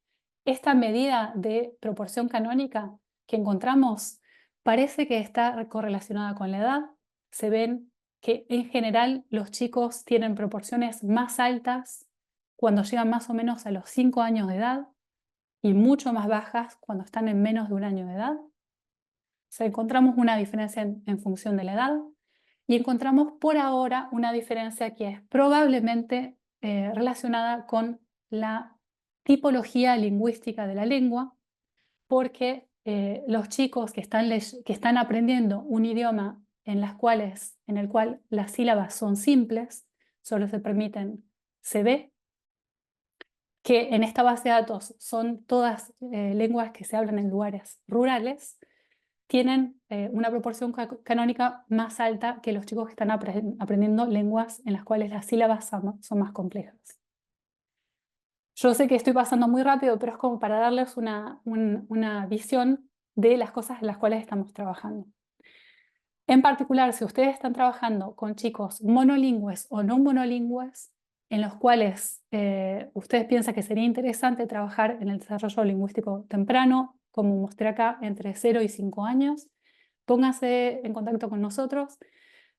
Esta medida de proporción canónica que encontramos parece que está correlacionada con la edad. Se ven que en general los chicos tienen proporciones más altas cuando llegan más o menos a los 5 años de edad y mucho más bajas cuando están en menos de 1 año de edad. O sea, encontramos una diferencia en función de la edad. Y encontramos por ahora una diferencia que es probablemente relacionada con la tipología lingüística de la lengua, porque los chicos que están aprendiendo un idioma en el cual las sílabas son simples, solo se permiten CB, que en esta base de datos son todas lenguas que se hablan en lugares rurales, tienen una proporción canónica más alta que los chicos que están aprendiendo lenguas en las cuales las sílabas son más complejas. Yo sé que estoy pasando muy rápido, pero es como para darles una visión de las cosas en las cuales estamos trabajando. En particular, si ustedes están trabajando con chicos monolingües o no monolingües, en los cuales ustedes piensan que sería interesante trabajar en el desarrollo lingüístico temprano, como mostré acá, entre 0 y 5 años, pónganse en contacto con nosotros.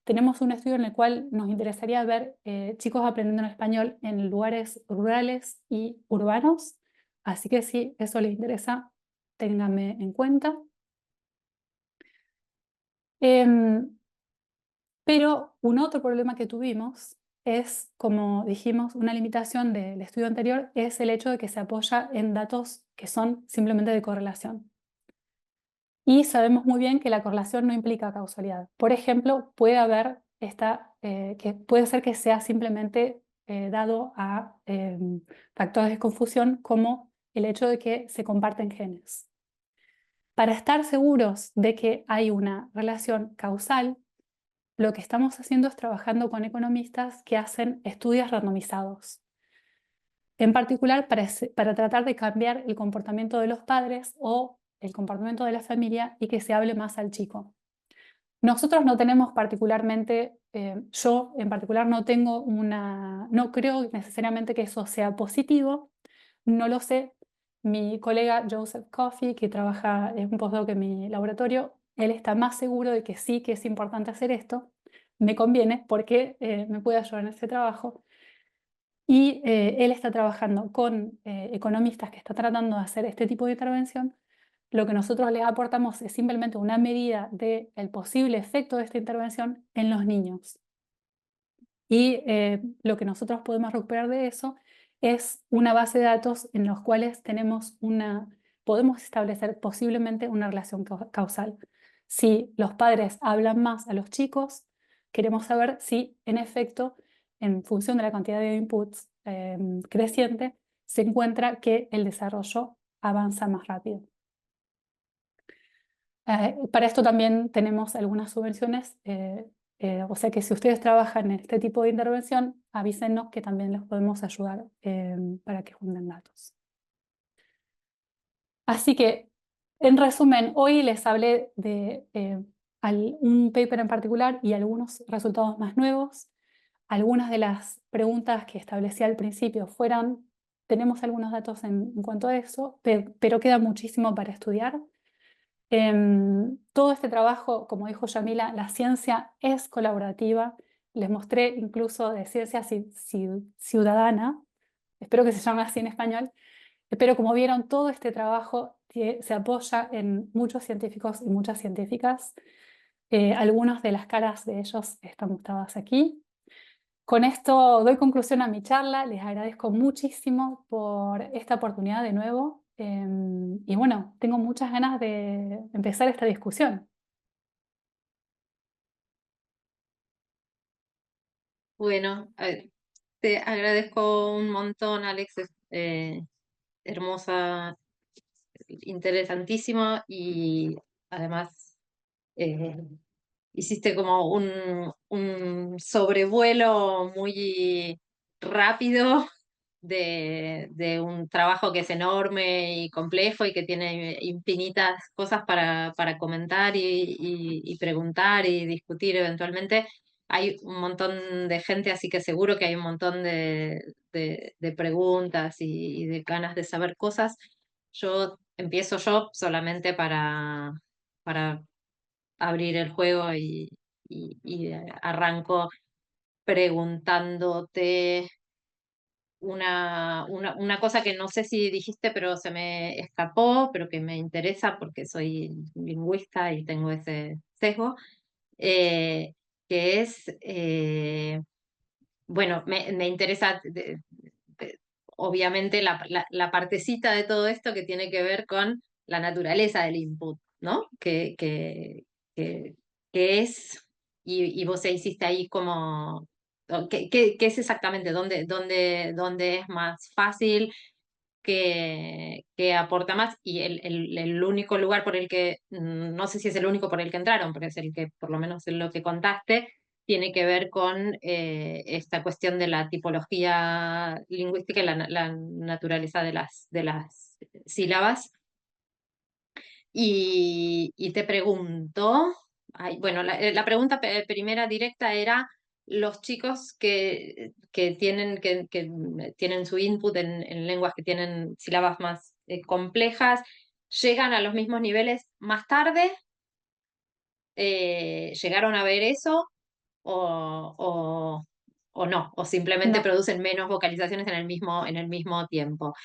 Tenemos un estudio en el cual nos interesaría ver chicos aprendiendo en español en lugares rurales y urbanos, así que si eso les interesa, ténganme en cuenta. Pero un otro problema que tuvimos es, como dijimos, una limitación del estudio anterior, es el hecho de que se apoya en datos que son simplemente de correlación. Y sabemos muy bien que la correlación no implica causalidad. Por ejemplo, puede haber que puede ser que sea simplemente dado a factores de confusión como el hecho de que se comparten genes. Para estar seguros de que hay una relación causal, lo que estamos haciendo es trabajando con economistas que hacen estudios randomizados, en particular para tratar de cambiar el comportamiento de los padres o el comportamiento de la familia y que se hable más al chico. Nosotros no tenemos particularmente, yo en particular no creo necesariamente que eso sea positivo, no lo sé. Mi colega Joseph Coffey, que trabaja en un postdoc en mi laboratorio, él está más seguro de que sí que es importante hacer esto. Me conviene porque me puede ayudar en este trabajo. Y él está trabajando con economistas que están tratando de hacer este tipo de intervención. Lo que nosotros les aportamos es simplemente una medida del posible efecto de esta intervención en los niños. Y lo que nosotros podemos recuperar de eso es una base de datos en los cuales podemos establecer posiblemente una relación causal. Si los padres hablan más a los chicos, queremos saber si en efecto, en función de la cantidad de inputs creciente, se encuentra que el desarrollo avanza más rápido. Para esto también tenemos algunas subvenciones, o sea que si ustedes trabajan en este tipo de intervención, avísenos que también les podemos ayudar para que junten datos. Así que, en resumen, hoy les hablé de un paper en particular y algunos resultados más nuevos. Algunas de las preguntas que establecí al principio tenemos algunos datos en cuanto a eso, pero queda muchísimo para estudiar. Todo este trabajo, como dijo Yamila, la ciencia es colaborativa. Les mostré incluso de ciencia ciudadana, espero que se llame así en español, pero como vieron, todo este trabajo se apoya en muchos científicos y muchas científicas. Algunas de las caras de ellos están mostradas aquí. Con esto doy conclusión a mi charla. Les agradezco muchísimo por esta oportunidad de nuevo. Y bueno, tengo muchas ganas de empezar esta discusión. Bueno, te agradezco un montón, Alex. Hermosa, interesantísima y además eh, hiciste como un sobrevuelo muy rápido de un trabajo que es enorme y complejo y que tiene infinitas cosas para comentar y preguntar y discutir eventualmente. Hay un montón de gente, así que seguro que hay un montón de preguntas y de ganas de saber cosas. Empiezo yo solamente para abrir el juego y arranco preguntándote una cosa que no sé si dijiste, pero se me escapó, pero que me interesa porque soy lingüista y tengo ese sesgo, eh, que es, bueno, me interesa de- obviamente la partecita de todo esto que tiene que ver con la naturaleza del input, ¿no? Que, que es, y vos hiciste ahí como, ¿qué es exactamente? ¿Dónde es más fácil? Que aporta más y el único lugar por el que, no sé si es el único por el que entraron, pero es el que, por lo menos en lo que contaste, tiene que ver con esta cuestión de la tipología lingüística y la naturaleza de las sílabas. Y te pregunto, ay, bueno, la pregunta primera directa era, los chicos que tienen su input en lenguas que tienen sílabas más complejas, ¿llegan a los mismos niveles más tarde? ¿Llegaron a ver eso? ¿O, o no? ¿O simplemente No. producen menos vocalizaciones en el mismo tiempo?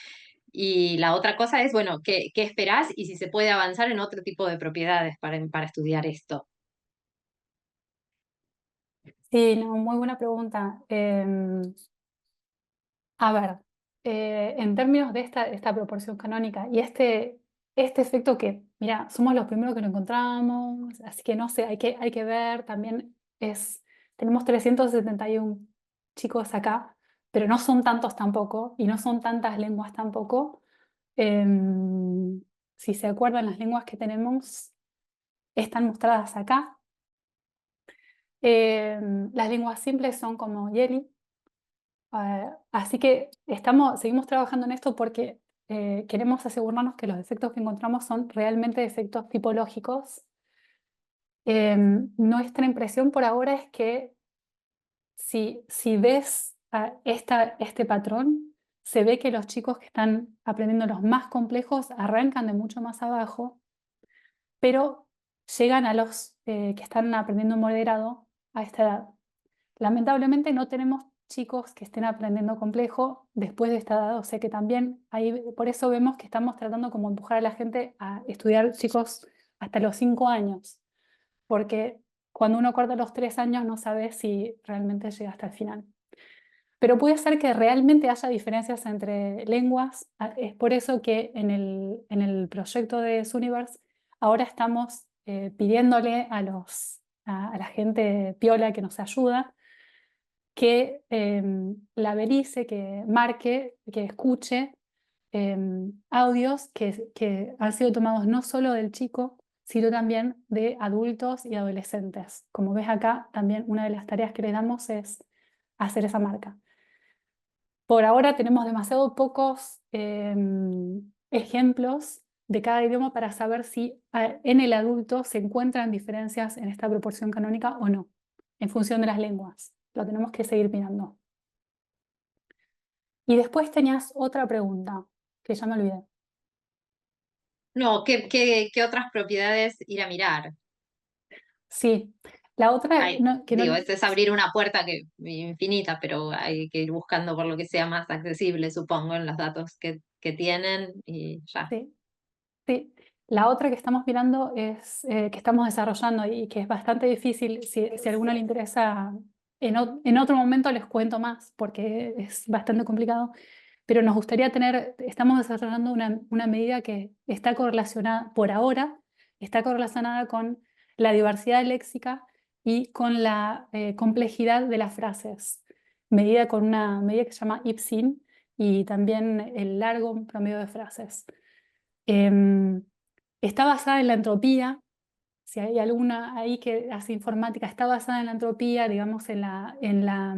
Y la otra cosa es, bueno, ¿qué esperás y si se puede avanzar en otro tipo de propiedades para estudiar esto? Sí, no, muy buena pregunta. A ver, en términos de esta proporción canónica y este efecto que, mira, somos los primeros que lo encontramos, así que no sé, hay que ver, también tenemos 371 chicos acá, pero no son tantos tampoco, y no son tantas lenguas tampoco. Em, si se acuerdan, las lenguas que tenemos están mostradas acá. Las lenguas simples son como Yeli. Así que seguimos trabajando en esto porque queremos asegurarnos que los efectos que encontramos son realmente efectos tipológicos. Nuestra impresión por ahora es que si ves este patrón, se ve que los chicos que están aprendiendo los más complejos arrancan de mucho más abajo, pero llegan a los que están aprendiendo moderado a esta edad. Lamentablemente no tenemos chicos que estén aprendiendo complejo después de esta edad, o sea que también ahí, por eso vemos que estamos tratando como empujar a la gente a estudiar chicos hasta los 5 años, porque cuando uno corta los 3 años no sabe si realmente llega hasta el final. Pero puede ser que realmente haya diferencias entre lenguas, es por eso que en el proyecto de Suniverse ahora estamos pidiéndole a la gente piola que nos ayuda que labelice, que marque, que escuche audios que han sido tomados no solo del chico, sino también de adultos y adolescentes. Como ves acá, también una de las tareas que le damos es hacer esa marca. Por ahora tenemos demasiado pocos ejemplos de cada idioma para saber si en el adulto se encuentran diferencias en esta proporción canónica o no, en función de las lenguas. Lo tenemos que seguir mirando. Y después tenías otra pregunta, que ya me olvidé. No, ¿qué otras propiedades ir a mirar? Sí, la otra, Ay, que no, digo, esto es abrir una puerta infinita, pero hay que ir buscando por lo que sea más accesible, supongo, en los datos que tienen y ya. sí, sí. La otra que estamos mirando es, que estamos desarrollando y que es bastante difícil, si a alguno le interesa, en otro momento les cuento más, porque es bastante complicado, pero nos gustaría estamos desarrollando una medida que está correlacionada, por ahora, está correlacionada con la diversidad léxica y con la complejidad de las frases, medida con una medida que se llama IPSIN y también el largo promedio de frases. Em, Está basada en la entropía, si hay alguna ahí que hace informática, está basada en la entropía, digamos, en la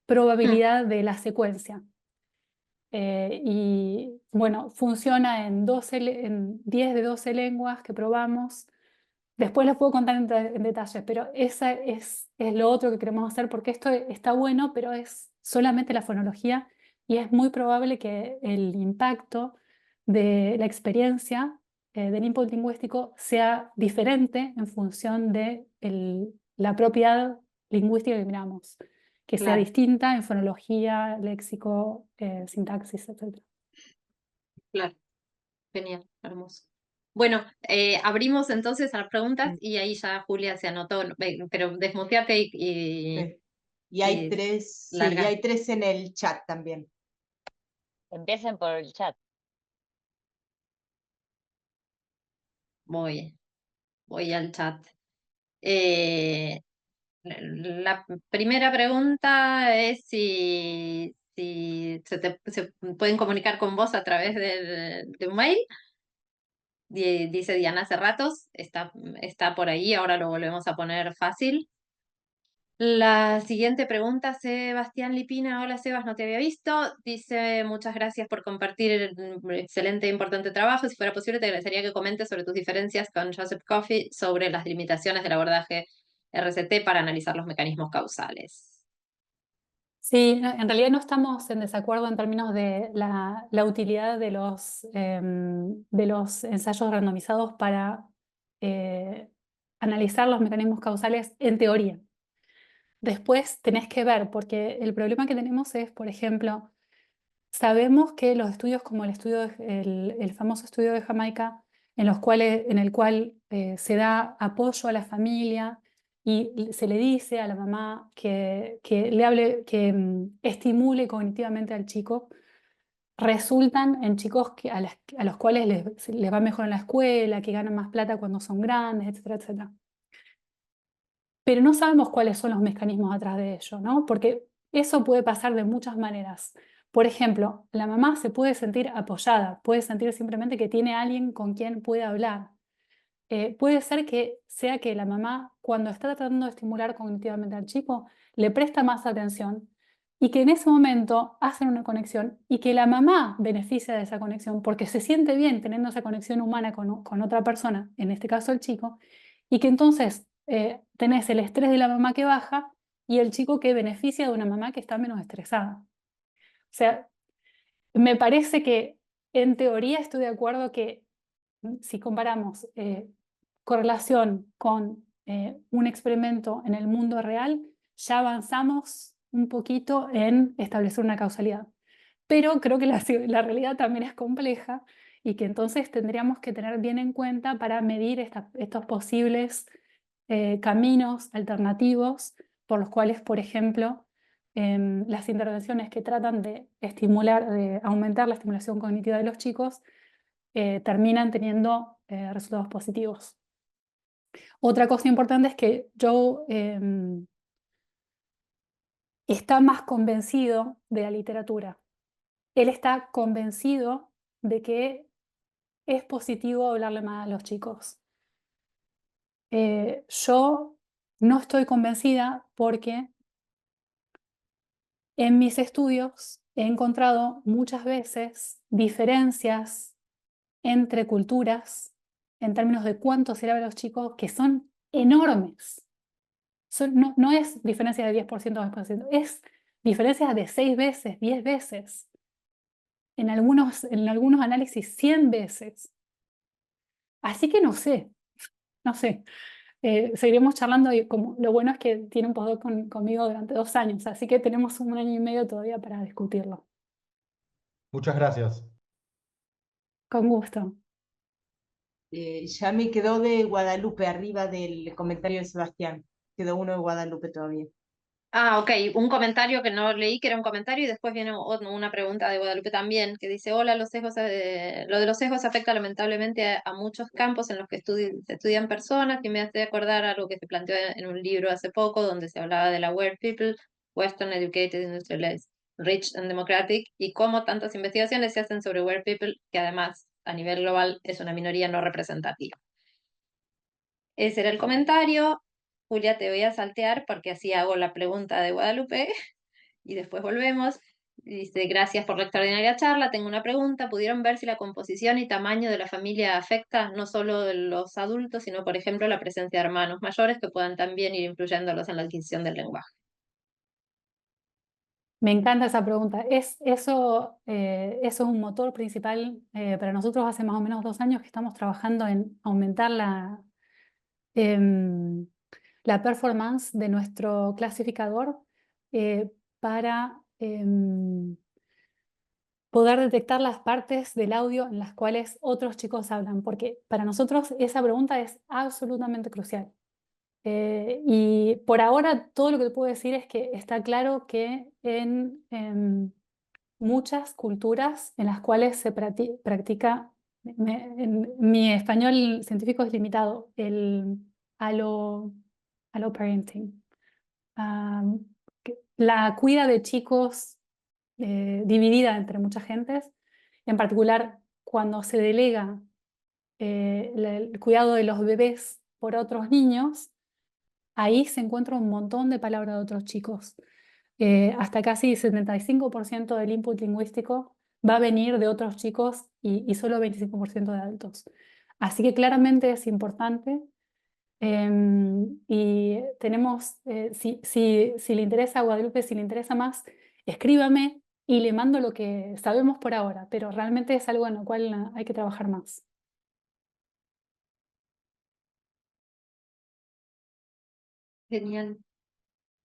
probabilidad de la secuencia. Y bueno, funciona en 10 de 12 lenguas que probamos. Después les puedo contar en detalle, pero esa es lo otro que queremos hacer, porque esto está bueno, pero es solamente la fonología y es muy probable que el impacto de la experiencia del input lingüístico sea diferente en función de la propiedad lingüística que miramos, que sea Claro, distinta en fonología, léxico, sintaxis, etc. claro, genial, hermoso. Bueno, abrimos entonces a las preguntas Sí, y ahí ya Julia se anotó, pero desmuteate sí. Y hay y tres, sí, y larga. hay tres en el chat también. Empiecen por el chat. Voy al chat. Eh, la primera pregunta es si se pueden comunicar con vos a través de un mail. Dice Diana hace ratos, está por ahí, ahora lo volvemos a poner fácil. La siguiente pregunta, Sebastián Lipina. Hola Sebas, no te había visto. Dice, muchas gracias por compartir excelente e importante trabajo. Si fuera posible, te agradecería que comentes sobre tus diferencias con Joseph Coffey sobre las limitaciones del abordaje RCT para analizar los mecanismos causales. Sí, en realidad no estamos en desacuerdo en términos de la utilidad de los ensayos randomizados para analizar los mecanismos causales en teoría. Después tenés que ver, porque el problema que tenemos es, por ejemplo, sabemos que los estudios como el famoso estudio de Jamaica, en el cual se da apoyo a la familia y se le dice a la mamá que le hable, que estimule cognitivamente al chico, resultan en chicos a los cuales les va mejor en la escuela, que ganan más plata cuando son grandes, etcétera, etcétera. Pero no sabemos cuáles son los mecanismos atrás de ello, ¿no? Porque eso puede pasar de muchas maneras. Por ejemplo, la mamá se puede sentir apoyada, puede sentir simplemente que tiene alguien con quien puede hablar. Puede ser que sea que la mamá, cuando está tratando de estimular cognitivamente al chico, le presta más atención y que en ese momento hacen una conexión y que la mamá beneficia de esa conexión porque se siente bien teniendo esa conexión humana con otra persona, en este caso el chico, y que entonces tenés el estrés de la mamá que baja y el chico que beneficia de una mamá que está menos estresada. O sea, me parece que en teoría estoy de acuerdo que si comparamos correlación con un experimento en el mundo real, ya avanzamos un poquito en establecer una causalidad. Pero creo que la realidad también es compleja y que entonces tendríamos que tener bien en cuenta para medir estos posibles caminos alternativos por los cuales, por ejemplo, las intervenciones que tratan de de aumentar la estimulación cognitiva de los chicos, terminan teniendo resultados positivos. Otra cosa importante es que Joe está más convencido de la literatura. Él está convencido de que es positivo hablarle más a los chicos. Yo no estoy convencida porque en mis estudios he encontrado muchas veces diferencias entre culturas en términos de cuánto se le habla a los chicos que son enormes. No es diferencia de 10% o 10%, es diferencias de 6 veces, 10 veces. En algunos análisis 100 veces. Así que no sé, no sé. Seguiremos charlando y lo bueno es que tiene un postdoc conmigo durante 2 años, así que tenemos 1 año y medio todavía para discutirlo. Muchas gracias. Con gusto. Ya me quedó de Guadalupe arriba del comentario de Sebastián. Quedó uno de Guadalupe todavía. Ah, ok, un comentario que no leí, que era un comentario, y después viene una pregunta de Guadalupe también, que dice, hola, lo de los sesgos afecta lamentablemente a muchos campos en los que se estudian personas, que me hace acordar algo que se planteó en un libro hace poco, donde se hablaba de la Weird People, Western Educated, Industrialized, Rich and Democratic, y cómo tantas investigaciones se hacen sobre Weird People, que además, a nivel global, es una minoría no representativa. Ese era el comentario. Julia, te voy a saltear porque así hago la pregunta de Guadalupe y después volvemos. Dice, gracias por la extraordinaria charla. Tengo una pregunta. ¿Pudieron ver si la composición y tamaño de la familia afecta no solo de los adultos, sino, por ejemplo, la presencia de hermanos mayores que puedan también ir influyéndolos en la adquisición del lenguaje? Me encanta esa pregunta. Eso es un motor principal para nosotros. Hace más o menos 2 años que estamos trabajando en aumentar em, la performance de nuestro clasificador para poder detectar las partes del audio en las cuales otros chicos hablan, porque para nosotros esa pregunta es absolutamente crucial. Y por ahora todo lo que te puedo decir es que está claro que en muchas culturas en las cuales se practica, mi español científico es limitado, el alloparenting, la cuida de chicos dividida entre muchas gentes, en particular cuando se delega el cuidado de los bebés por otros niños, ahí se encuentra un montón de palabras de otros chicos. Hasta casi 75% del input lingüístico va a venir de otros chicos y solo 25% de adultos. Así que claramente es importante. Y tenemos, si le interesa a Guadalupe, si le interesa más, escríbame y le mando lo que sabemos por ahora, pero realmente es algo en lo cual hay que trabajar más. Genial.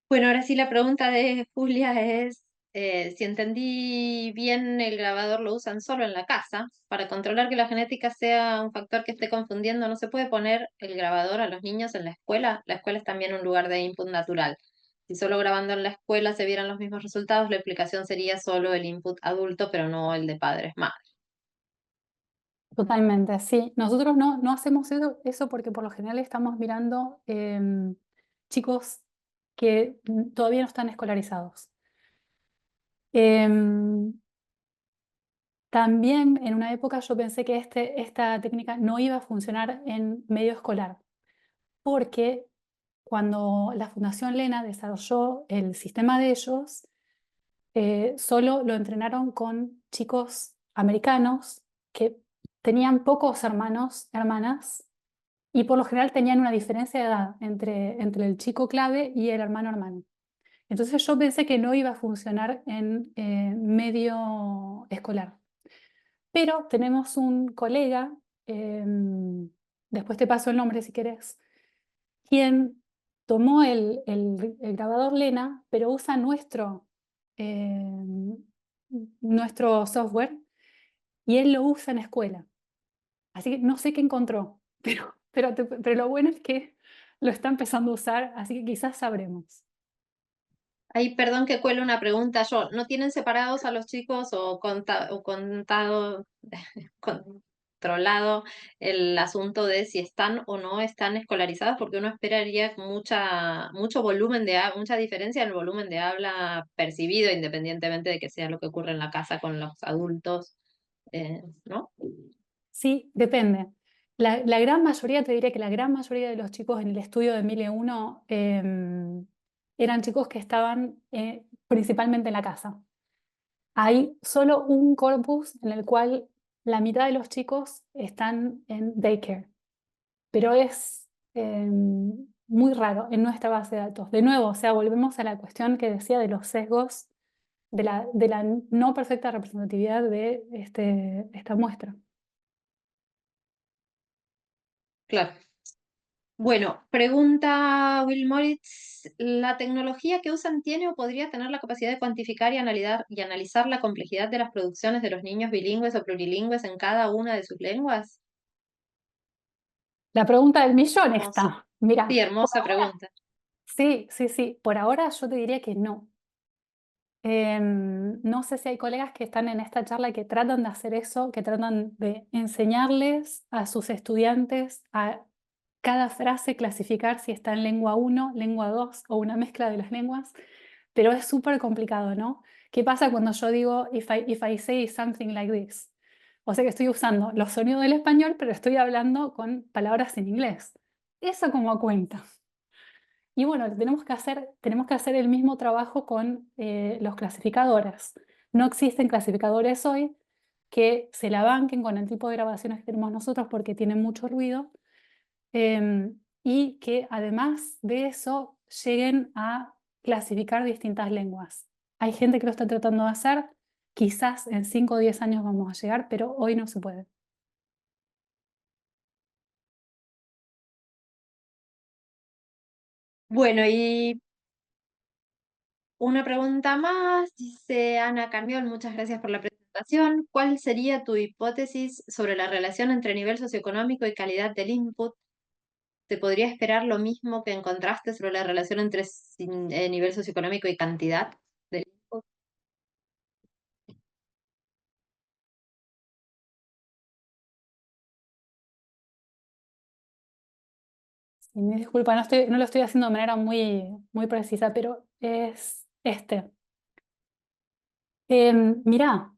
Bueno, ahora sí la pregunta de Julia es, si entendí bien, el grabador lo usan solo en la casa. Para controlar que la genética sea un factor que esté confundiendo, ¿no se puede poner el grabador a los niños en la escuela? La escuela es también un lugar de input natural. Si solo grabando en la escuela se vieran los mismos resultados, la explicación sería solo el input adulto, pero no el de padres, madres. Totalmente, sí. Nosotros no hacemos eso porque por lo general estamos mirando chicos que todavía no están escolarizados. Em, También en una época yo pensé que esta técnica no iba a funcionar en medio escolar, porque cuando la Fundación Lena desarrolló el sistema de ellos, solo lo entrenaron con chicos americanos que tenían pocos hermanos, hermanas, y por lo general tenían una diferencia de edad entre el chico clave y el hermano. Entonces yo pensé que no iba a funcionar en medio escolar. Pero tenemos un colega, después te paso el nombre si querés, quien tomó el grabador Lena, pero usa nuestro software y él lo usa en escuela. Así que no sé qué encontró, pero lo bueno es que lo está empezando a usar, así que quizás sabremos. Ay, perdón que cuele una pregunta yo. ¿No tienen separados a los chicos o contado, controlado el asunto de si están o no están escolarizados? Porque uno esperaría mucho volumen mucha diferencia en el volumen de habla percibido, independientemente de que sea lo que ocurre en la casa con los adultos, ¿no? Sí, depende. La gran mayoría, te diré que la gran mayoría de los chicos en el estudio de 1001 eran chicos que estaban principalmente en la casa. Hay solo un corpus en el cual la mitad de los chicos están en daycare, pero es muy raro en nuestra base de datos. De nuevo, o sea, volvemos a la cuestión que decía de los sesgos, de la no perfecta representatividad de esta muestra. Claro. Bueno, pregunta Will Moritz, ¿la tecnología que usan tiene o podría tener la capacidad de cuantificar y analizar la complejidad de las producciones de los niños bilingües o plurilingües en cada una de sus lenguas? La pregunta del millón Hermoso. está. Mira, Sí, hermosa pregunta. sí, sí, sí. Por ahora yo te diría que no. No sé si hay colegas que están en esta charla que tratan de hacer eso, que tratan de enseñarles a sus estudiantes a cada frase clasificar si está en lengua 1, lengua 2 o una mezcla de las lenguas, pero es súper complicado, ¿no? ¿Qué pasa cuando yo digo if I say something like this? O sea que estoy usando los sonidos del español, pero estoy hablando con palabras en inglés. eso como cuenta. Y bueno, tenemos que hacer el mismo trabajo con los clasificadores. No existen clasificadores hoy que se la banquen con el tipo de grabaciones que tenemos nosotros porque tienen mucho ruido, y que además de eso lleguen a clasificar distintas lenguas. Hay gente que lo está tratando de hacer, quizás en 5 o 10 años vamos a llegar, pero hoy no se puede. Bueno, y una pregunta más, dice Ana Carmiol, muchas gracias por la presentación. ¿Cuál sería tu hipótesis sobre la relación entre nivel socioeconómico y calidad del input? ¿Se podría esperar lo mismo que encontraste sobre la relación entre nivel socioeconómico y cantidad del input? Y me disculpa, no lo estoy haciendo de manera muy precisa, pero es este. Mirá,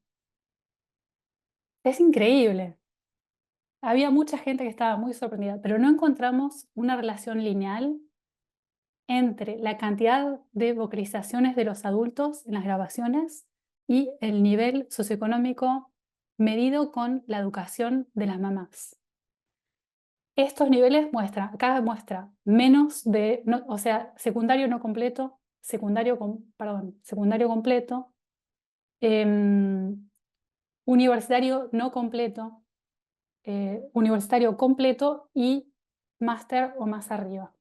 es increíble. Había mucha gente que estaba muy sorprendida, pero no encontramos una relación lineal entre la cantidad de vocalizaciones de los adultos en las grabaciones y el nivel socioeconómico medido con la educación de las mamás. Estos niveles acá muestra menos de, o sea, secundario no completo, secundario completo, universitario no completo, universitario completo y máster o más arriba.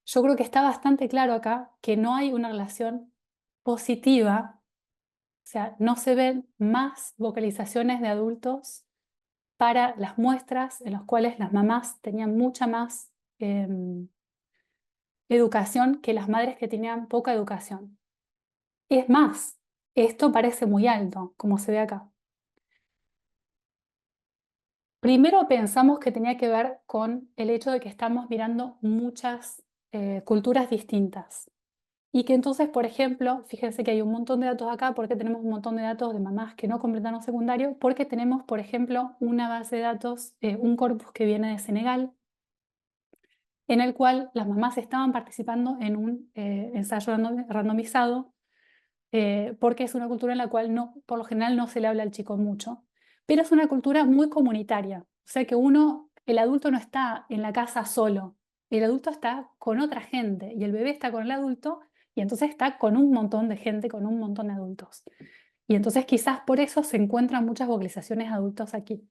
Yo creo que está bastante claro acá que no hay una relación positiva, o sea, no se ven más vocalizaciones de adultos para las muestras en las cuales las mamás tenían mucha más educación que las madres que tenían poca educación. Es más, esto parece muy alto, como se ve acá. Primero pensamos que tenía que ver con el hecho de que estamos mirando muchas culturas distintas. Y que entonces, por ejemplo, fíjense que hay un montón de datos acá, porque tenemos un montón de datos de mamás que no completaron secundario, porque tenemos, por ejemplo, una base de datos, un corpus que viene de Senegal, en el cual las mamás estaban participando en un ensayo randomizado, porque es una cultura en la cual no, por lo general no se le habla al chico mucho, pero es una cultura muy comunitaria, o sea que el adulto no está en la casa solo, el adulto está con otra gente y el bebé está con el adulto y entonces está con un montón de gente, con un montón de adultos. Y entonces quizás por eso se encuentran muchas vocalizaciones de adultos aquí.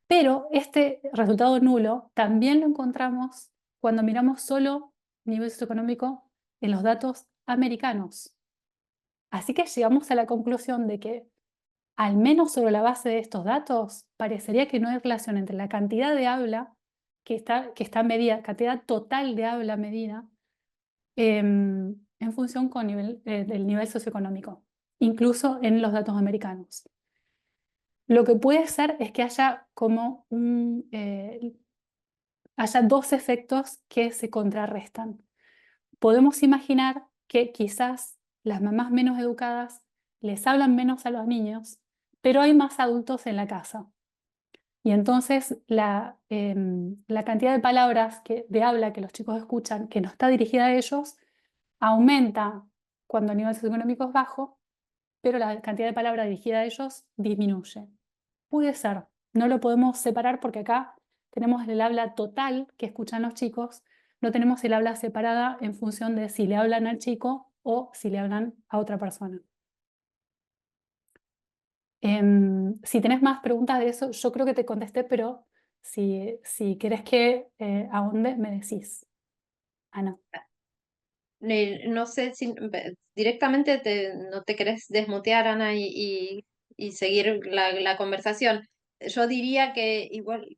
Pero este resultado nulo también lo encontramos cuando miramos solo nivel socioeconómico en los datos americanos. Así que llegamos a la conclusión de que, al menos sobre la base de estos datos, parecería que no hay relación entre la cantidad de habla que está medida, cantidad total de habla medida, en función del nivel socioeconómico, incluso en los datos americanos. Lo que puede ser es que haya como haya dos efectos que se contrarrestan. Podemos imaginar que quizás las mamás menos educadas les hablan menos a los niños, pero hay más adultos en la casa. Y entonces la cantidad de palabras de habla que los chicos escuchan, que no está dirigida a ellos, aumenta cuando el nivel socioeconómico es bajo, pero la cantidad de palabras dirigida a ellos disminuye. Puede ser, no lo podemos separar porque acá tenemos el habla total que escuchan los chicos, no tenemos el habla separada en función de si le hablan al chico o si le hablan a otra persona. Si tenés más preguntas de eso, yo creo que te contesté, pero si querés que ahonde, me decís. Ana. No sé si directamente no te querés desmutear, Ana, y seguir la conversación. Yo diría que igual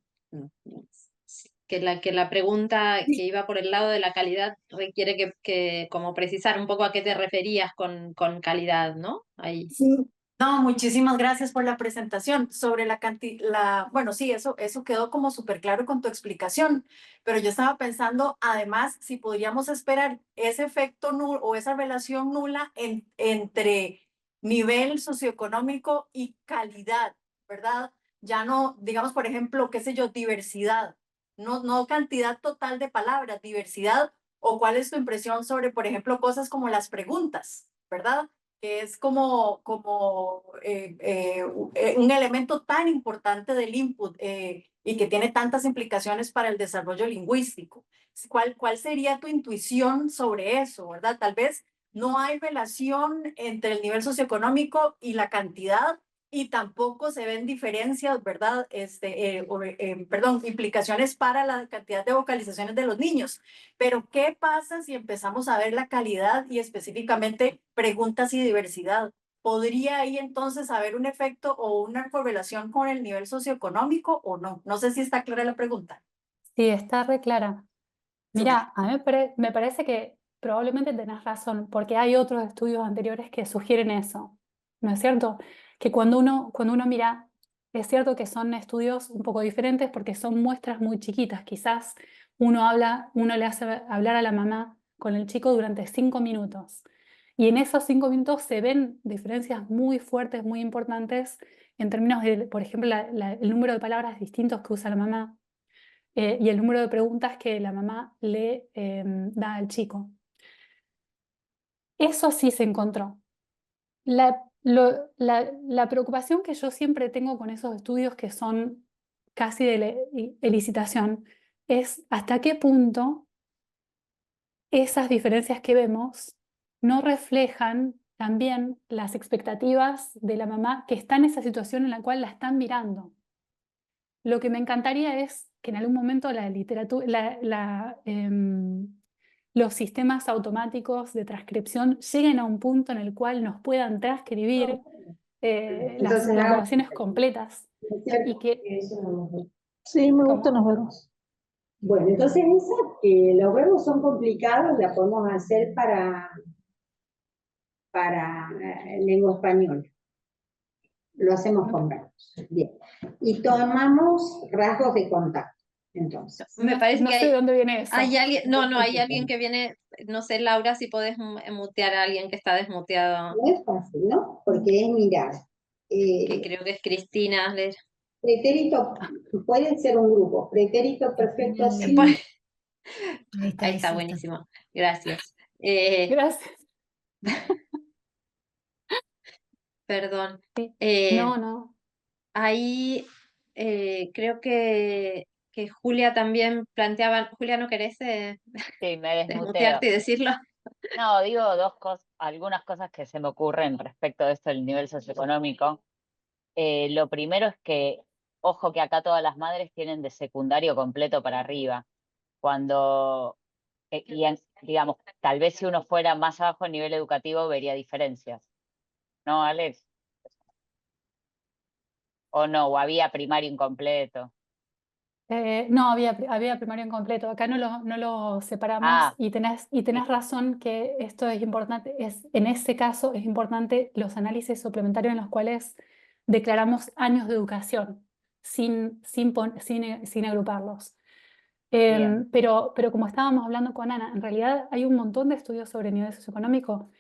que la pregunta que iba por el lado de la calidad requiere que como precisar un poco a qué te referías con calidad, ¿no? Ahí. Sí. No, muchísimas gracias por la presentación. Sobre la cantidad, bueno, sí, eso quedó como súper claro con tu explicación, pero yo estaba pensando, además, si podríamos esperar ese efecto nulo o esa relación nula entre nivel socioeconómico y calidad, ¿verdad? Ya no, digamos, por ejemplo, qué sé yo, diversidad. no cantidad total de palabras, diversidad, o cuál es tu impresión sobre, por ejemplo, cosas como las preguntas, ¿verdad? Que es un elemento tan importante del input y que tiene tantas implicaciones para el desarrollo lingüístico. ¿Cuál sería tu intuición sobre eso, verdad? Tal vez no hay relación entre el nivel socioeconómico y la cantidad, y tampoco se ven diferencias, ¿verdad? Perdón, implicaciones para la cantidad de vocalizaciones de los niños. Pero, ¿qué pasa si empezamos a ver la calidad y específicamente preguntas y diversidad? ¿Podría ahí entonces haber un efecto o una correlación con el nivel socioeconómico o no? No sé si está clara la pregunta. Sí, está re clara. Súper. Mira, a mí me parece que probablemente tenés razón, porque hay otros estudios anteriores que sugieren eso, ¿no es cierto? Que cuando uno mira, es cierto que son estudios un poco diferentes porque son muestras muy chiquitas. Quizás uno le hace hablar a la mamá con el chico durante 5 minutos. Y en esos 5 minutos se ven diferencias muy fuertes, muy importantes en términos de, por ejemplo, el número de palabras distintos que usa la mamá y el número de preguntas que la mamá le da al chico. Eso sí se encontró. La preocupación que yo siempre tengo con esos estudios que son casi de elicitación es hasta qué punto esas diferencias que vemos no reflejan también las expectativas de la mamá que está en esa situación en la cual la están mirando. Lo que me encantaría es que en algún momento la literatura, los sistemas automáticos de transcripción lleguen a un punto en el cual nos puedan transcribir las Entonces, oraciones completas ¿es cierto? y que, Sí, me gustan ¿cómo? los verbos. Bueno, entonces esa, que los verbos son complicados, la podemos hacer para lengua española. Lo hacemos con verbos. Bien. Y tomamos rasgos de contacto. Entonces, Me No, parece no que sé de dónde viene eso. hay alguien, no, hay alguien que viene, no sé, Laura, si podés mutear a alguien que está desmuteado, no es fácil, ¿no? Porque es mirar. que creo que es Cristina. Pretérito, pueden ser un grupo. Pretérito perfecto Ahí simple. está, Ahí ahí está, sí está. buenísimo. Gracias. Gracias. Perdón. Sí. Eh, No. Ahí creo que Julia también planteaba, Julia, ¿no querés Sí, me desmuteo. desmutearte y decirlo? No, digo algunas cosas que se me ocurren respecto de esto del nivel socioeconómico. Lo primero es que, ojo que acá todas las madres tienen de secundario completo para arriba. Cuando, digamos, tal vez si uno fuera más abajo en nivel educativo vería diferencias. ¿No, Alex? O no, o había primario incompleto. No, había primario incompleto. Acá no lo separamos Ah, y tenés razón que esto es importante. En ese caso es importante los análisis suplementarios en los cuales declaramos años de educación sin agruparlos. bien. Pero como estábamos hablando con Ana, en realidad hay un montón de estudios sobre nivel socioeconómico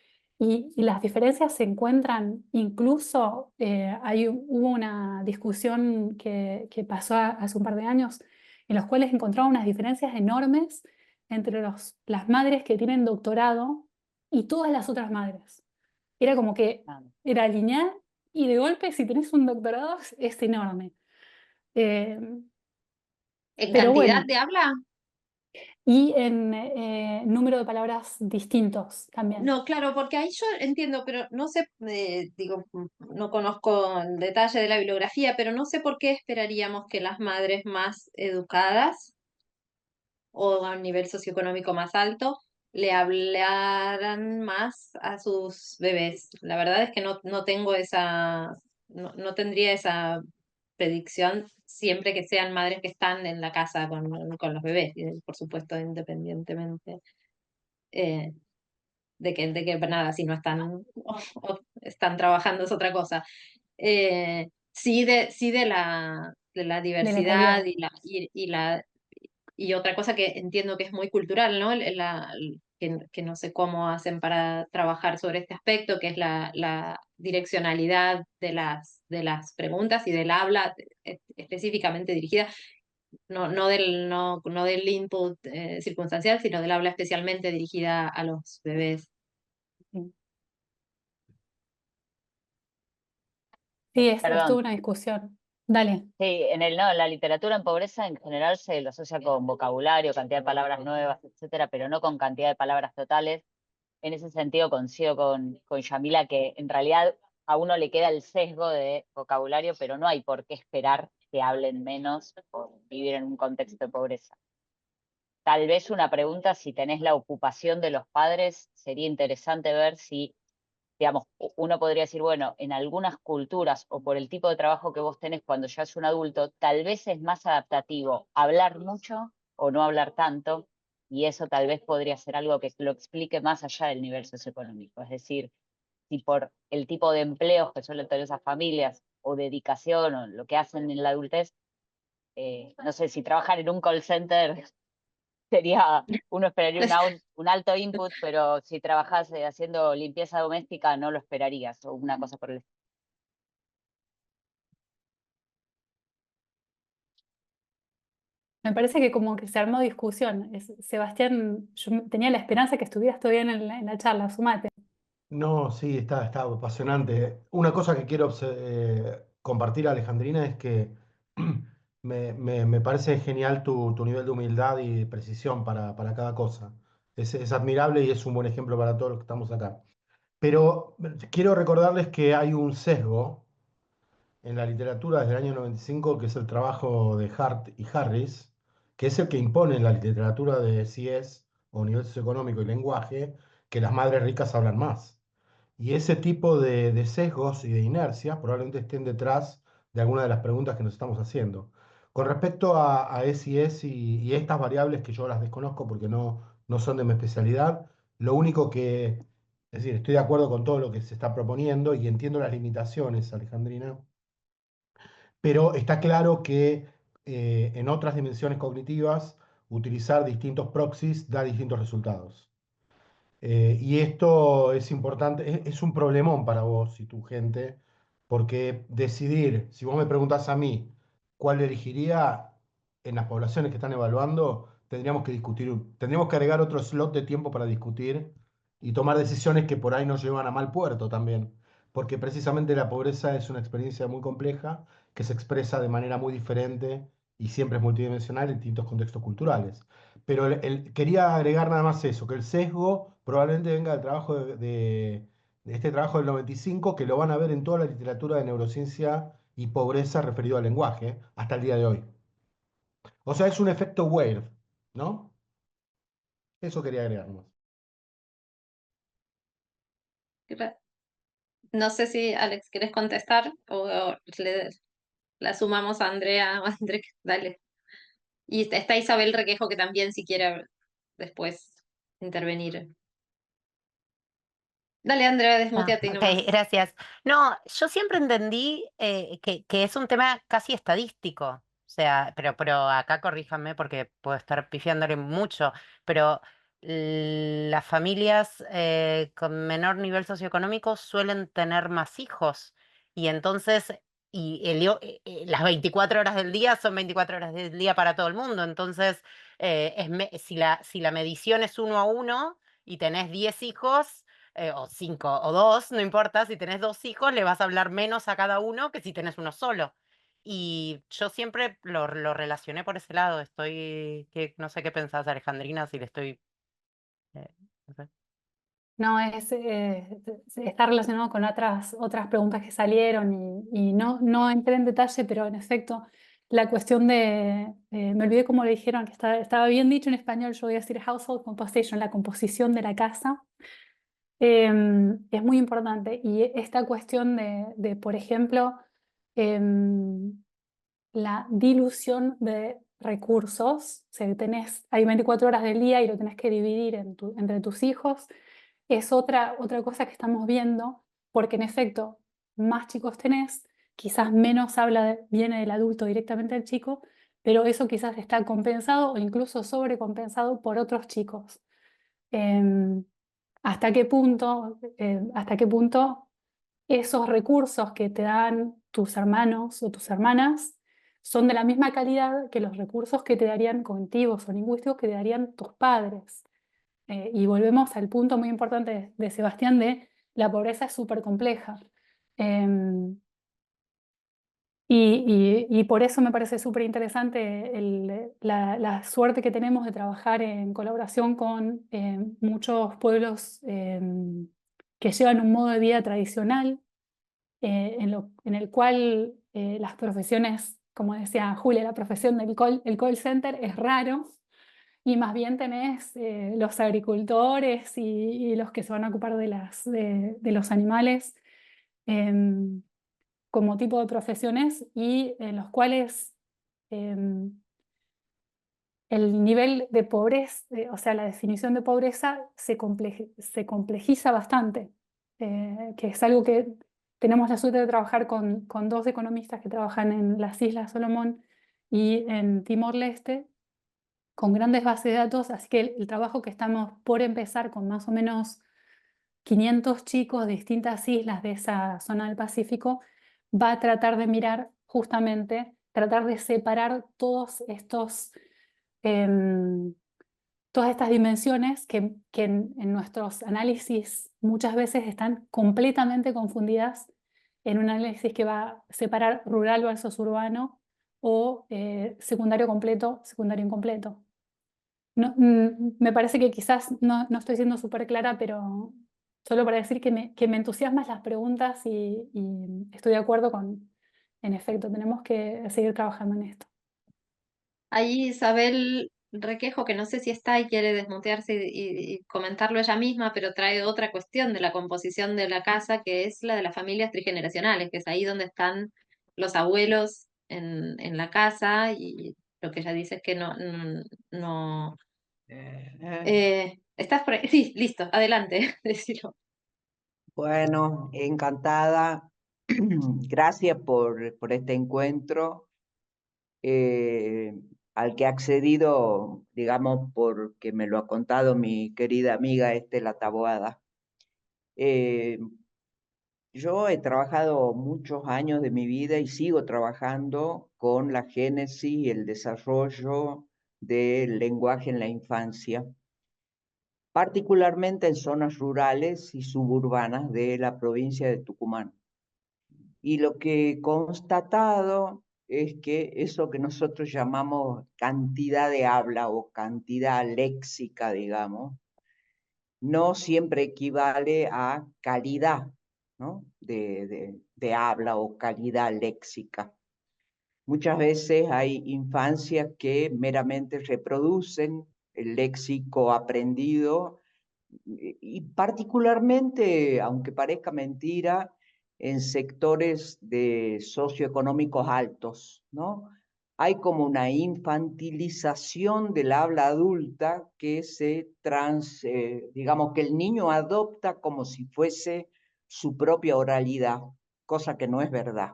y las diferencias se encuentran, incluso hubo una discusión que pasó hace un par de años en los cuales encontraban unas diferencias enormes entre las madres que tienen doctorado y todas las otras madres. Era como que Ah, era lineal y de golpe si tenés un doctorado es enorme. Eh, ¿En pero cantidad bueno. de habla? Y en número de palabras distintos también. No, claro, porque ahí yo entiendo, pero no sé, digo, no conozco el detalle de la bibliografía, pero no sé por qué esperaríamos que las madres más educadas o a un nivel socioeconómico más alto le hablaran más a sus bebés. La verdad es que no tengo no tendría esa predicción siempre que sean madres que están en la casa con los bebés, y por supuesto, independientemente eh, de que nada, si no están o están trabajando es otra cosa. Sí de la De la diversidad calidad. y otra cosa que entiendo que es muy cultural, ¿no? Que no sé cómo hacen para trabajar sobre este aspecto, que es la direccionalidad de las preguntas y del habla específicamente dirigida. no del input circunstancial, sino del aula especialmente dirigida a los bebés. Sí, es toda Perdón. una discusión. Dale. Sí, en la literatura en pobreza en general se lo asocia con vocabulario, cantidad de palabras nuevas, etcétera, pero no con cantidad de palabras totales. En ese sentido coincido con Yamila que en realidad a uno le queda el sesgo de vocabulario, pero no hay por qué esperar que hablen menos por vivir en un contexto de pobreza. Tal vez una pregunta, si tenés la ocupación de los padres, sería interesante ver si, digamos, uno podría decir, bueno, en algunas culturas o por el tipo de trabajo que vos tenés cuando ya es un adulto, tal vez es más adaptativo hablar mucho o no hablar tanto, y eso tal vez podría ser algo que lo explique más allá del nivel socioeconómico. Es decir, si por el tipo de empleos que suelen tener esas familias o dedicación o lo que hacen en la adultez, no sé, si trabajan en un call center uno esperaría un alto input, pero si trabajas haciendo limpieza doméstica no lo esperarías, o una cosa por el estilo. Me parece que como que se armó discusión. Sebastián, yo tenía la esperanza que estuvieras todavía en la charla, sumate. No, sí, está apasionante. Una cosa que quiero compartir, Alejandrina, es que me parece genial tu nivel de humildad y precisión para cada cosa. Es admirable y es un buen ejemplo para todos los que estamos acá. Pero quiero recordarles que hay un sesgo en la literatura desde el año 95, que es el trabajo de Hart y Harris, que es el que impone en la literatura de CIES o nivel socioeconómico y lenguaje, que las madres ricas hablan más. Y ese tipo de sesgos y de inercias probablemente estén detrás de algunas de las preguntas que nos estamos haciendo. Con respecto a SIS y estas variables que yo las desconozco porque no son de mi especialidad, lo único que, es decir, estoy de acuerdo con todo lo que se está proponiendo y entiendo las limitaciones, Alejandrina, pero está claro que en otras dimensiones cognitivas utilizar distintos proxies da distintos resultados. Y esto es importante, es un problemón para vos y tu gente, porque decidir, si vos me preguntás a mí cuál elegiría en las poblaciones que están evaluando, tendríamos que discutir, tendríamos que agregar otro slot de tiempo para discutir y tomar decisiones que por ahí nos llevan a mal puerto también, porque precisamente la pobreza es una experiencia muy compleja que se expresa de manera muy diferente y siempre es multidimensional en distintos contextos culturales. Pero quería agregar nada más eso, que el sesgo probablemente venga del trabajo de este trabajo del 95, que lo van a ver en toda la literatura de neurociencia y pobreza referido al lenguaje, hasta el día de hoy. O sea, es un efecto wave, ¿no? Eso quería agregar más. No sé si, Alex, ¿querés contestar? O la sumamos a Andrea o a André, dale. Y está Isabel Requejo, que también si quiere después intervenir. Dale, Andrea, desmuteate Ok, nomás. gracias. No, yo siempre entendí que es un tema casi estadístico. O sea, pero acá corríjanme porque puedo estar pifiándole mucho, pero las familias con menor nivel socioeconómico suelen tener más hijos. Y entonces, las 24 horas del día son 24 horas del día para todo el mundo. Entonces, si la medición es 1 a 1 y tenés 10 hijos o 5 o 2, no importa, si tenés 2 hijos le vas a hablar menos a cada uno que si tenés uno solo. Y yo siempre lo relacioné por ese lado. No sé qué pensás, Alejandrina, si le estoy... no sé. No, está relacionado con otras preguntas que salieron y no entré en detalle, pero en efecto, la cuestión me olvidé cómo le dijeron, que estaba bien dicho en español, yo voy a decir household composition, la composición de la casa. Es muy importante. Y esta cuestión por ejemplo, la dilución de recursos, o sea, hay 24 horas del día y lo tenés que dividir entre tus hijos, es otra cosa que estamos viendo, porque en efecto, más chicos tenés, quizás menos viene del adulto directamente al chico, pero eso quizás está compensado o incluso sobrecompensado por otros chicos. ¿Hasta qué punto esos recursos que te dan tus hermanos o tus hermanas son de la misma calidad que los recursos que te darían cognitivos o lingüísticos que te darían tus padres. Y volvemos al punto muy importante de Sebastián de la pobreza es súper compleja. Y por eso me parece súper interesante la suerte que tenemos de trabajar en colaboración con muchos pueblos que llevan un modo de vida tradicional, en el cual las profesiones, como decía Julia, la profesión el call center es raro, y más bien tenés los agricultores y los que se van a ocupar de los animales como tipo de profesiones, y en los cuales el nivel de pobreza, o sea, la definición de pobreza se complejiza bastante, que es algo que tenemos la suerte de trabajar con dos economistas que trabajan en las Islas Solomón y en Timor-Leste, con grandes bases de datos, así que el trabajo que estamos por empezar con más o menos 500 chicos de distintas islas de esa zona del Pacífico va a tratar de mirar justamente, tratar de separar todos estos, todas estas dimensiones que en nuestros análisis muchas veces están completamente confundidas en un análisis que va a separar rural versus urbano o secundario completo, secundario incompleto. No, me parece que quizás no estoy siendo súper clara, pero solo para decir que me entusiasman las preguntas y estoy de acuerdo con, en efecto, tenemos que seguir trabajando en esto. Ahí Isabel Requejo, que no sé si está y quiere desmutearse y comentarlo ella misma, pero trae otra cuestión de la composición de la casa, que es la de las familias trigeneracionales, que es ahí donde están los abuelos en la casa, y lo que ella dice es que no. ¿Estás por ahí? Sí, listo, adelante, decilo. Bueno, encantada. Gracias por este encuentro, al que he accedido, digamos, porque me lo ha contado mi querida amiga Estela Taboada. Yo he trabajado muchos años de mi vida y sigo trabajando con la génesis y el desarrollo del lenguaje en la infancia, particularmente en zonas rurales y suburbanas de la provincia de Tucumán. Y lo que he constatado es que eso que nosotros llamamos cantidad de habla o cantidad léxica, digamos, no siempre equivale a calidad, ¿no? de habla o calidad léxica. Muchas veces hay infancias que meramente reproducen el léxico aprendido y particularmente, aunque parezca mentira, en sectores socioeconómicos altos, ¿no? Hay como una infantilización del habla adulta que digamos que el niño adopta como si fuese su propia oralidad, cosa que no es verdad.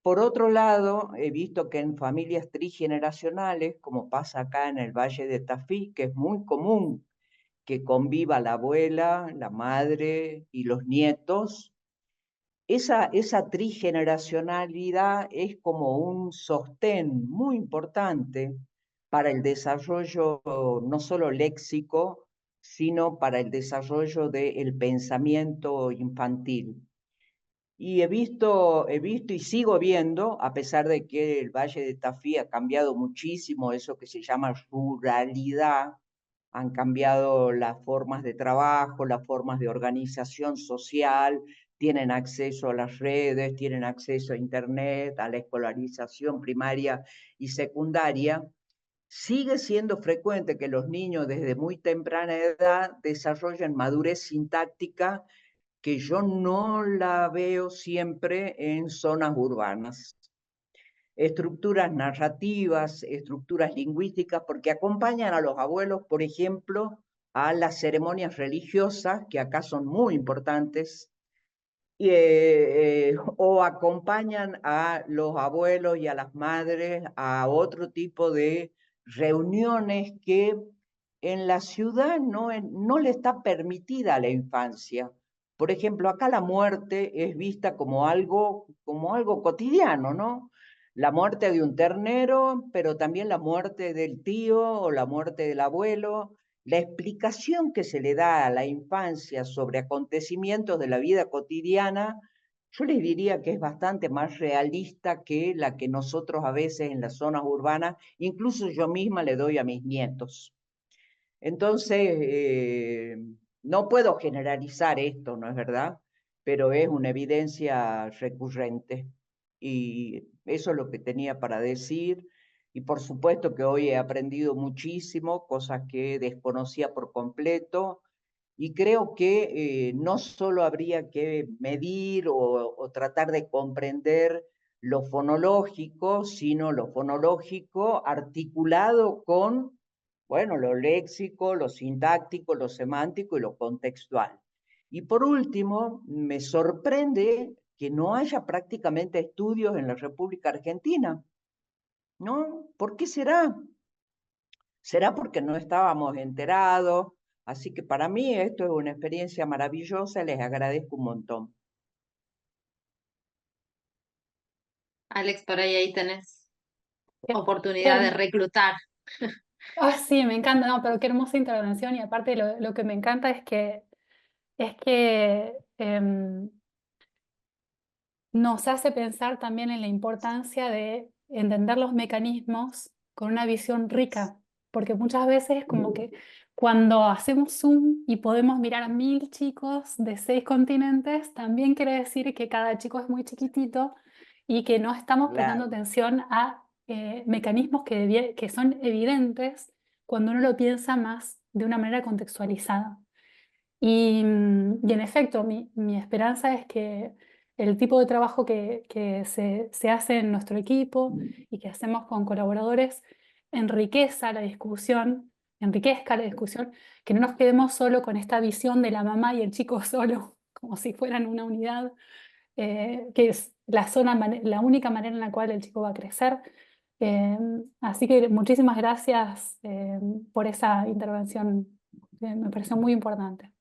Por otro lado, he visto que en familias trigeneracionales, como pasa acá en el Valle de Tafí, que es muy común que conviva la abuela, la madre y los nietos, esa trigeneracionalidad es como un sostén muy importante para el desarrollo no solo léxico, sino para el desarrollo del pensamiento infantil. Y he visto y sigo viendo, a pesar de que el Valle de Tafí ha cambiado muchísimo, eso que se llama ruralidad, han cambiado las formas de trabajo, las formas de organización social, tienen acceso a las redes, tienen acceso a Internet, a la escolarización primaria y secundaria. Sigue siendo frecuente que los niños desde muy temprana edad desarrollen madurez sintáctica que yo no la veo siempre en zonas urbanas. Estructuras narrativas, estructuras lingüísticas, porque acompañan a los abuelos, por ejemplo, a las ceremonias religiosas, que acá son muy importantes, o acompañan a los abuelos y a las madres a otro tipo de reuniones que en la ciudad no le está permitida a la infancia. Por ejemplo, acá la muerte es vista como algo cotidiano, ¿no? La muerte de un ternero, pero también la muerte del tío o la muerte del abuelo. La explicación que se le da a la infancia sobre acontecimientos de la vida cotidiana, yo les diría que es bastante más realista que la que nosotros a veces en las zonas urbanas, incluso yo misma le doy a mis nietos. Entonces, no puedo generalizar esto, ¿no es verdad? Pero es una evidencia recurrente. Y eso es lo que tenía para decir. Y por supuesto que hoy he aprendido muchísimo, cosas que desconocía por completo. Y creo que no solo habría que medir o tratar de comprender lo fonológico, sino lo fonológico articulado con, bueno, lo léxico, lo sintáctico, lo semántico y lo contextual. Y por último, me sorprende que no haya prácticamente estudios en la República Argentina, ¿no? ¿Por qué será? ¿Será porque no estábamos enterados? Así que para mí esto es una experiencia maravillosa, les agradezco un montón. Alex, por ahí tenés oportunidad de reclutar. Ah, sí, me encanta, no, pero qué hermosa intervención y aparte lo que me encanta es que nos hace pensar también en la importancia de entender los mecanismos con una visión rica, porque muchas veces es como que cuando hacemos zoom y podemos mirar a 1000 chicos de 6 continentes, también quiere decir que cada chico es muy chiquitito y que no estamos prestando Claro. atención a mecanismos que son evidentes cuando uno lo piensa más de una manera contextualizada. Y en efecto, mi esperanza es que el tipo de trabajo que se hace en nuestro equipo y que hacemos con colaboradores enriquezca la discusión, que no nos quedemos solo con esta visión de la mamá y el chico solo, como si fueran una unidad, que es la única manera en la cual el chico va a crecer. Así que muchísimas gracias por esa intervención, me pareció muy importante.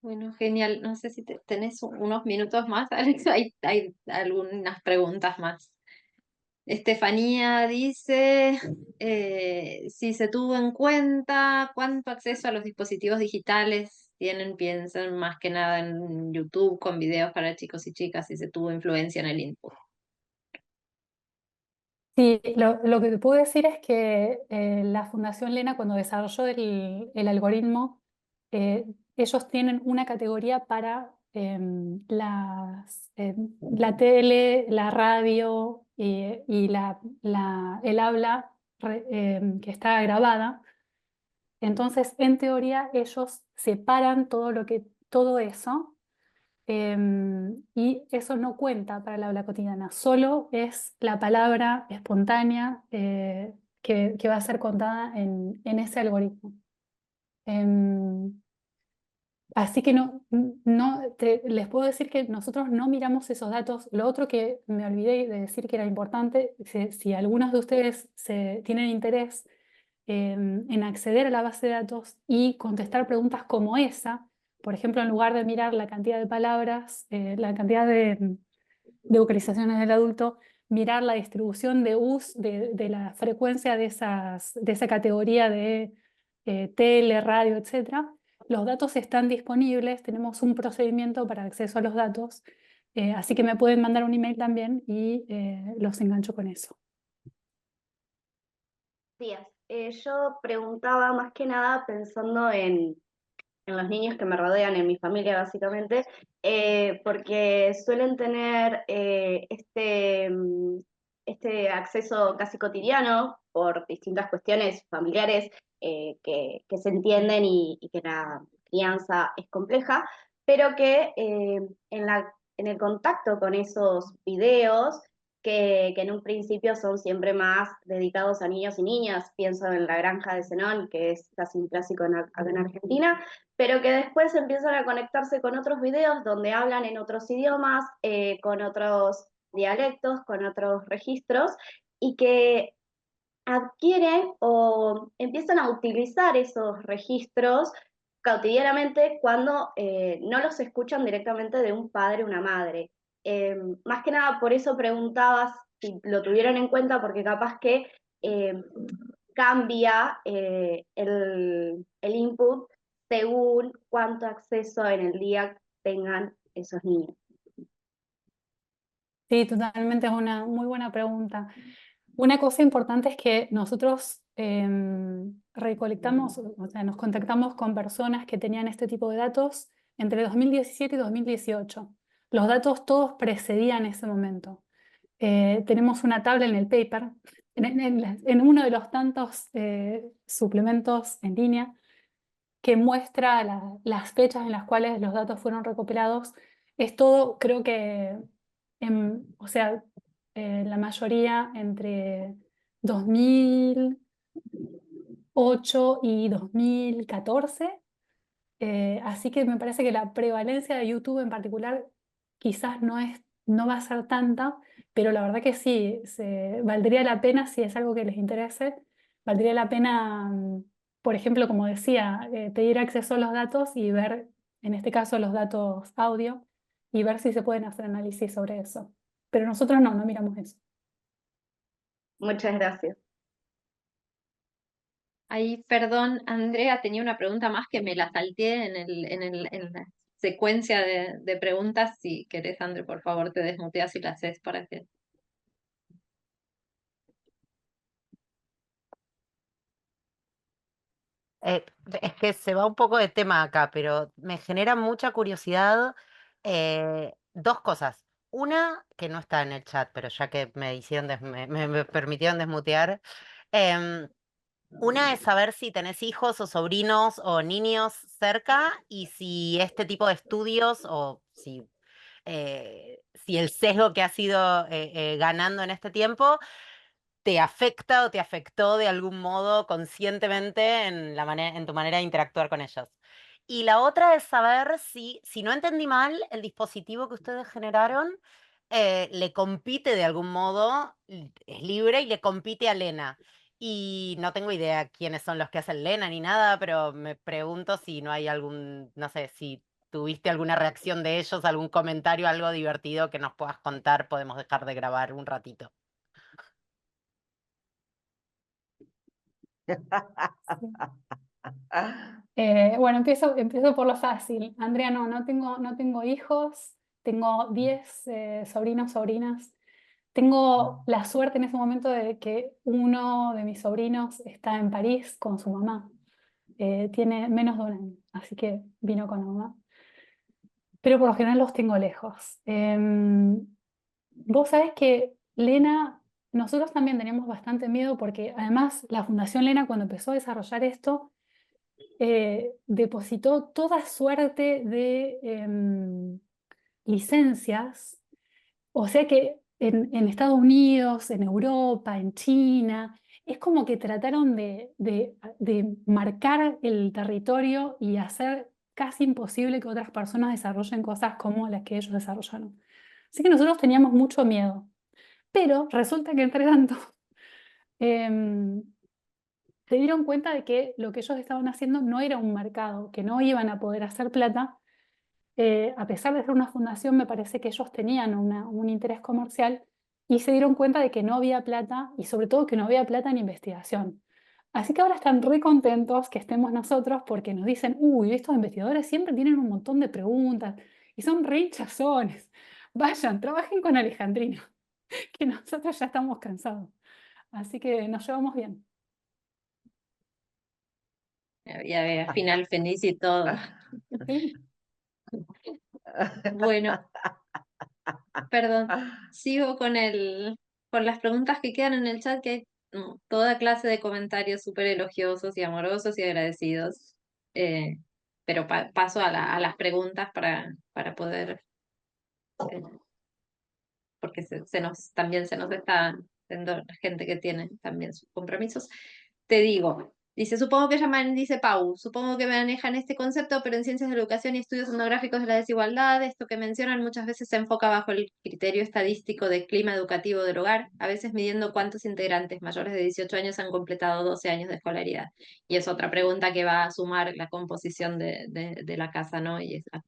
Bueno, genial. No sé si tenés unos minutos más, Alex. Hay algunas preguntas más. Estefanía dice si se tuvo en cuenta cuánto acceso a los dispositivos digitales tienen, piensan más que nada en YouTube con videos para chicos y chicas, si se tuvo influencia en el input. Sí, lo que te puedo decir es que la Fundación Lena, cuando desarrolló el algoritmo, ellos tienen una categoría para la tele, la radio y el habla que está grabada. Entonces, en teoría, ellos separan todo eso. Y eso no cuenta para la habla cotidiana, solo es la palabra espontánea que va a ser contada en ese algoritmo. Em, Así que les puedo decir que nosotros no miramos esos datos. Lo otro que me olvidé de decir que era importante, si algunos de ustedes tienen interés en acceder a la base de datos y contestar preguntas como esa, por ejemplo, en lugar de mirar la cantidad de palabras, la cantidad de vocalizaciones del adulto, mirar la distribución de la frecuencia de esa categoría de tele, radio, etc. Los datos están disponibles, tenemos un procedimiento para acceso a los datos, así que me pueden mandar un email también y los engancho con eso. Días. Yo preguntaba más que nada pensando en los niños que me rodean, en mi familia básicamente, porque suelen tener este acceso casi cotidiano por distintas cuestiones familiares que se entienden y que la crianza es compleja, pero que en el contacto con esos videos que en un principio son siempre más dedicados a niños y niñas, pienso en La Granja de Zenón, que es casi un clásico acá en Argentina, pero que después empiezan a conectarse con otros videos donde hablan en otros idiomas, con otros dialectos, con otros registros, y que adquieren o empiezan a utilizar esos registros cotidianamente cuando no los escuchan directamente de un padre o una madre. más que nada por eso preguntabas si lo tuvieron en cuenta, porque capaz que cambia el input según cuánto acceso en el día tengan esos niños. Sí, totalmente, es una muy buena pregunta. Una cosa importante es que nosotros recolectamos, o sea, nos contactamos con personas que tenían este tipo de datos entre 2017 y 2018. Los datos todos precedían ese momento. Tenemos una tabla en el paper, en uno de los tantos suplementos en línea, que muestra las fechas en las cuales los datos fueron recopilados. Es todo, creo que, o sea, la mayoría entre 2008 y 2014. Así que me parece que la prevalencia de YouTube en particular quizás no va a ser tanta, pero la verdad que sí, valdría la pena, si es algo que les interese, valdría la pena, por ejemplo, como decía, pedir acceso a los datos y ver, en este caso, los datos audio, y ver si se pueden hacer análisis sobre eso. Pero nosotros no miramos eso. Muchas gracias. Ahí, perdón, Andrea, tenía una pregunta más que me la salté en la secuencia de preguntas. Si querés, André, por favor, te desmuteas y la haces para que... Es que se va un poco de tema acá, pero me genera mucha curiosidad dos cosas. Una, que no está en el chat, pero ya que me hicieron me permitieron desmutear. em, una es saber si tenés hijos o sobrinos o niños cerca y si este tipo de estudios o si el sesgo que has ido ganando en este tiempo te afecta o te afectó de algún modo conscientemente en tu manera de interactuar con ellos. Y la otra es saber si no entendí mal, el dispositivo que ustedes generaron le compite de algún modo, es libre y le compite a Lena. Y no tengo idea quiénes son los que hacen Lena ni nada, pero me pregunto si no hay algún, no sé, si tuviste alguna reacción de ellos, algún comentario, algo divertido que nos puedas contar, podemos dejar de grabar un ratito. Bueno, empiezo por lo fácil. Andrea, no tengo hijos, tengo 10 sobrinos, sobrinas. Tengo la suerte en ese momento de que uno de mis sobrinos está en París con su mamá. Tiene menos de un año, así que vino con la mamá. Pero por lo general los tengo lejos. Vos sabés que Lena, nosotros también teníamos bastante miedo porque además la Fundación Lena, cuando empezó a desarrollar esto, depositó toda suerte de licencias. O sea que en Estados Unidos, en Europa, en China, es como que trataron de marcar el territorio y hacer casi imposible que otras personas desarrollen cosas como las que ellos desarrollaron. Así que nosotros teníamos mucho miedo. Pero resulta que entre tanto, em, se dieron cuenta de que lo que ellos estaban haciendo no era un mercado, que no iban a poder hacer plata. A pesar de ser una fundación, me parece que ellos tenían un interés comercial y se dieron cuenta de que no había plata y sobre todo que no había plata en investigación. Así que ahora están re contentos que estemos nosotros porque nos dicen, uy, estos investigadores siempre tienen un montón de preguntas y son re hinchazones. Vayan, trabajen con Alejandrino, que nosotros ya estamos cansados. Así que nos llevamos bien. Había final feliz y todo. ¿Sí? Bueno, perdón, sigo con las preguntas que quedan en el chat, que hay toda clase de comentarios súper elogiosos y amorosos y agradecidos. Pero paso a las preguntas para poder, eh, porque también se nos está viendo gente que tiene también sus compromisos. Te digo, dice, supongo que llaman, dice Pau, supongo que manejan este concepto, pero en ciencias de la educación y estudios etnográficos de la desigualdad, esto que mencionan muchas veces se enfoca bajo el criterio estadístico de clima educativo del hogar, a veces midiendo cuántos integrantes mayores de 18 años han completado 12 años de escolaridad. Y es otra pregunta que va a sumar la composición de la casa, ¿no? Y es a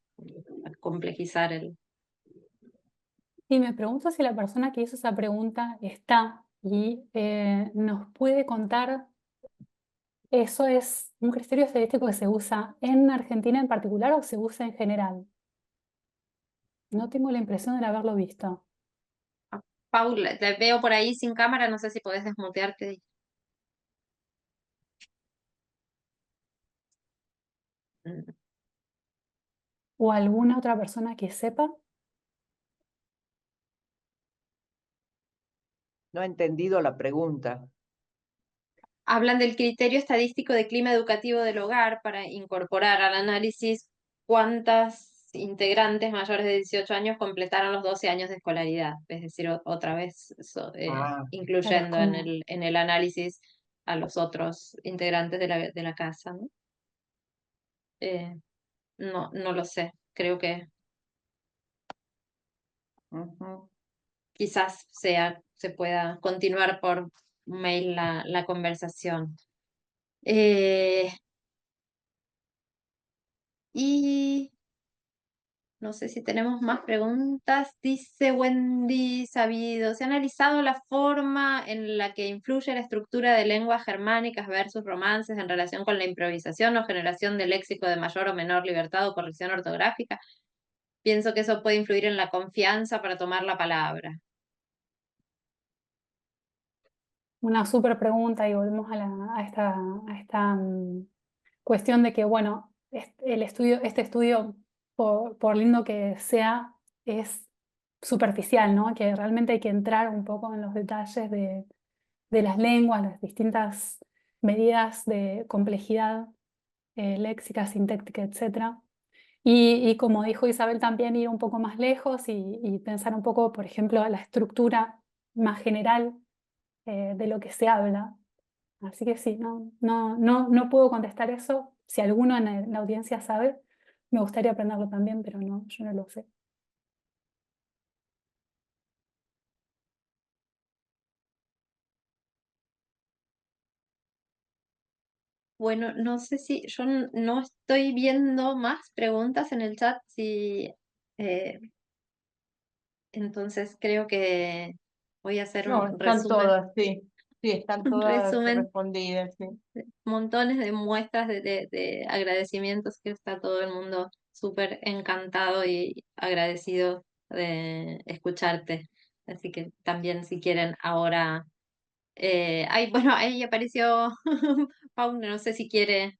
complejizar Y me pregunto si la persona que hizo esa pregunta está y nos puede contar, ¿eso es un criterio estadístico que se usa en Argentina en particular o se usa en general? No tengo la impresión de haberlo visto. Paula, te veo por ahí sin cámara, no sé si podés desmutearte. Mm. ¿O alguna otra persona que sepa? No he entendido la pregunta. Hablan del criterio estadístico de clima educativo del hogar para incorporar al análisis cuántas integrantes mayores de 18 años completaron los 12 años de escolaridad, es decir, otra vez Ah, Claro, es incluyendo como en el análisis a los otros integrantes de la casa, ¿no? No, no lo sé, creo que ujú. quizás se pueda continuar por mail la conversación. Y no sé si tenemos más preguntas. Dice Wendy Sabido, ¿se ha analizado la forma en la que influye la estructura de lenguas germánicas versus romances en relación con la improvisación o generación de léxico de mayor o menor libertad o corrección ortográfica? Pienso que eso puede influir en la confianza para tomar la palabra. una súper pregunta y volvemos a esta cuestión de que, bueno, este estudio, por lindo que sea, es superficial, ¿no? Que realmente hay que entrar un poco en los detalles de las lenguas, las distintas medidas de complejidad léxica, sintáctica, etcétera. Y como dijo Isabel, también ir un poco más lejos y pensar un poco, por ejemplo, la estructura más general de lo que se habla. Así que sí, no puedo contestar eso. Si alguno en la audiencia sabe, me gustaría aprenderlo también, pero no, yo no lo sé. Bueno, no sé si yo no estoy viendo más preguntas en el chat, eh, entonces creo que voy a hacer No, un están resumen, todas, sí. Sí, están un todas resumen, respondidas, sí. montones de muestras de agradecimientos, que está todo el mundo súper encantado y agradecido de escucharte. Así que también si quieren ahora, bueno, ahí apareció Paula, no sé si quiere.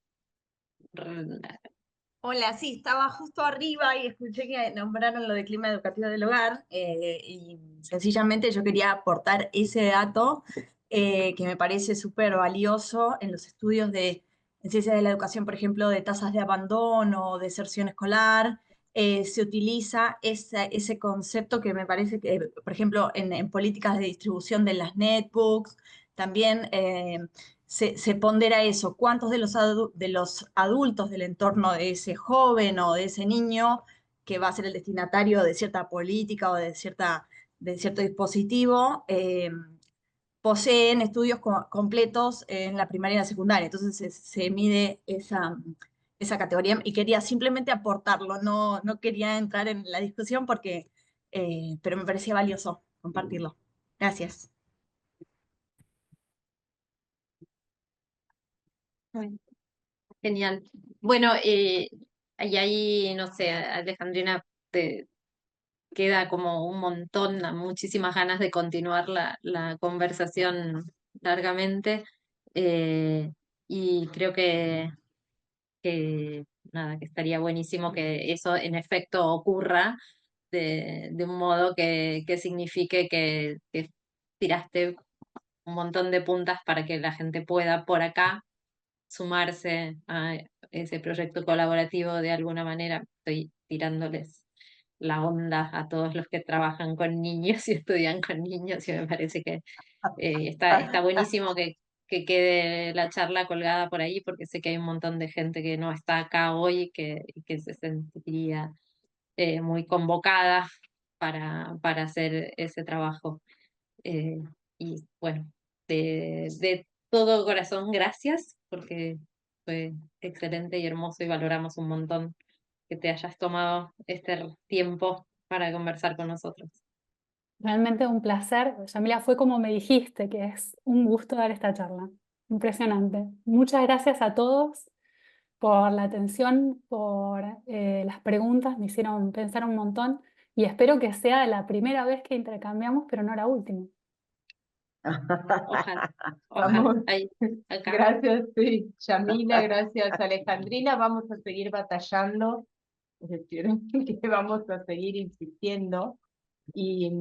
Hola, sí, estaba justo arriba y escuché que nombraron lo de clima educativo del hogar y sencillamente yo quería aportar ese dato que me parece súper valioso en los estudios en ciencias de la educación, por ejemplo, de tasas de abandono, deserción escolar. Se utiliza ese concepto que me parece que, por ejemplo, en políticas de distribución de las netbooks, también se pondera eso, cuántos de de los adultos del entorno de ese joven o de ese niño que va a ser el destinatario de cierta política o de cierto dispositivo, poseen estudios completos en la primaria y la secundaria. Entonces se mide esa categoría y quería simplemente aportarlo, no quería entrar en la discusión pero me parecía valioso compartirlo. Gracias. Bueno, genial. Bueno, y ahí, no sé, Alejandrina, te queda como un montón, muchísimas ganas de continuar la conversación largamente. Y creo que, nada, que estaría buenísimo que eso en efecto ocurra de un modo que signifique que tiraste un montón de puntas para que la gente pueda por acá sumarse a ese proyecto colaborativo de alguna manera. Estoy tirándoles la onda a todos los que trabajan con niños y estudian con niños y me parece que está buenísimo que quede la charla colgada por ahí porque sé que hay un montón de gente que no está acá hoy y que se sentiría muy convocada para hacer ese trabajo. Eh, y bueno, de todo corazón, gracias, porque fue excelente y hermoso y valoramos un montón que te hayas tomado este tiempo para conversar con nosotros. Realmente un placer. Yamila, fue como me dijiste, que es un gusto dar esta charla. Impresionante. Muchas gracias a todos por la atención, por las preguntas, me hicieron pensar un montón y espero que sea la primera vez que intercambiamos, pero no la última. Ojalá, Vamos, ojalá. Ahí, acá. gracias, sí, Yamila, gracias, Alejandrina. Vamos a seguir batallando, es decir, que vamos a seguir insistiendo y,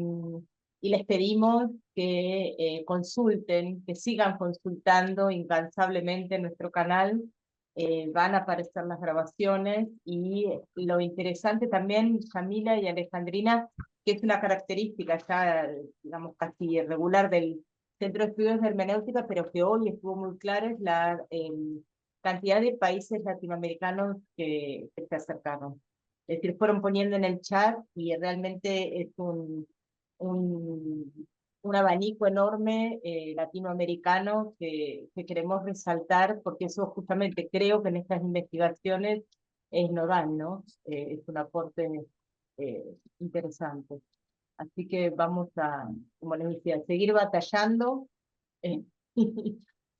y les pedimos que consulten, que sigan consultando incansablemente nuestro canal. Van a aparecer las grabaciones y lo interesante también, Yamila y Alejandrina, que es una característica ya, digamos, casi regular del Centro de Estudios de Hermenéutica, pero que hoy estuvo muy clara, es la cantidad de países latinoamericanos que se acercaron. Es decir, fueron poniendo en el chat y realmente es un abanico enorme latinoamericano que queremos resaltar, porque eso justamente creo que en estas investigaciones es nodal, ¿no? Es un aporte interesante. Así que vamos a, como les decía, seguir batallando eh,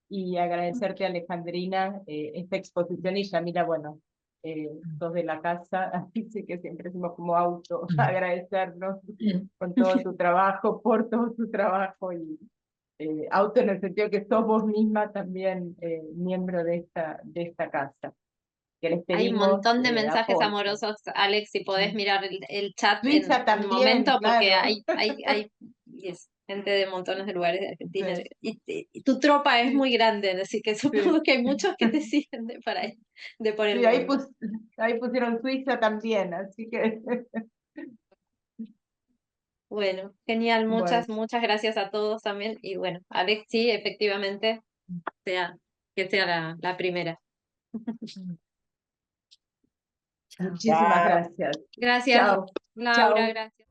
y agradecerte, Alejandrina, esta exposición y Yamila, bueno, sos de la casa, así que siempre decimos como auto, agradecernos con todo tu trabajo, por todo tu trabajo y auto en el sentido que sos vos misma también miembro de esta casa. Que les Hay un pedimos montón de mensajes apoyo. amorosos, Alex, si podés mirar el chat en Suiza un también, momento, porque claro. hay gente de montones de lugares de Argentina. Sí. Y tu tropa es Sí. muy grande, así que supongo que hay muchos que te siguen de por el Sí, mundo. ahí pusieron Suiza también, así que Bueno, genial, bueno. muchas gracias a todos también. Y bueno, Alex, sí, efectivamente, que sea la primera. Muchísimas gracias. Gracias, Chao. Laura, Chao. gracias.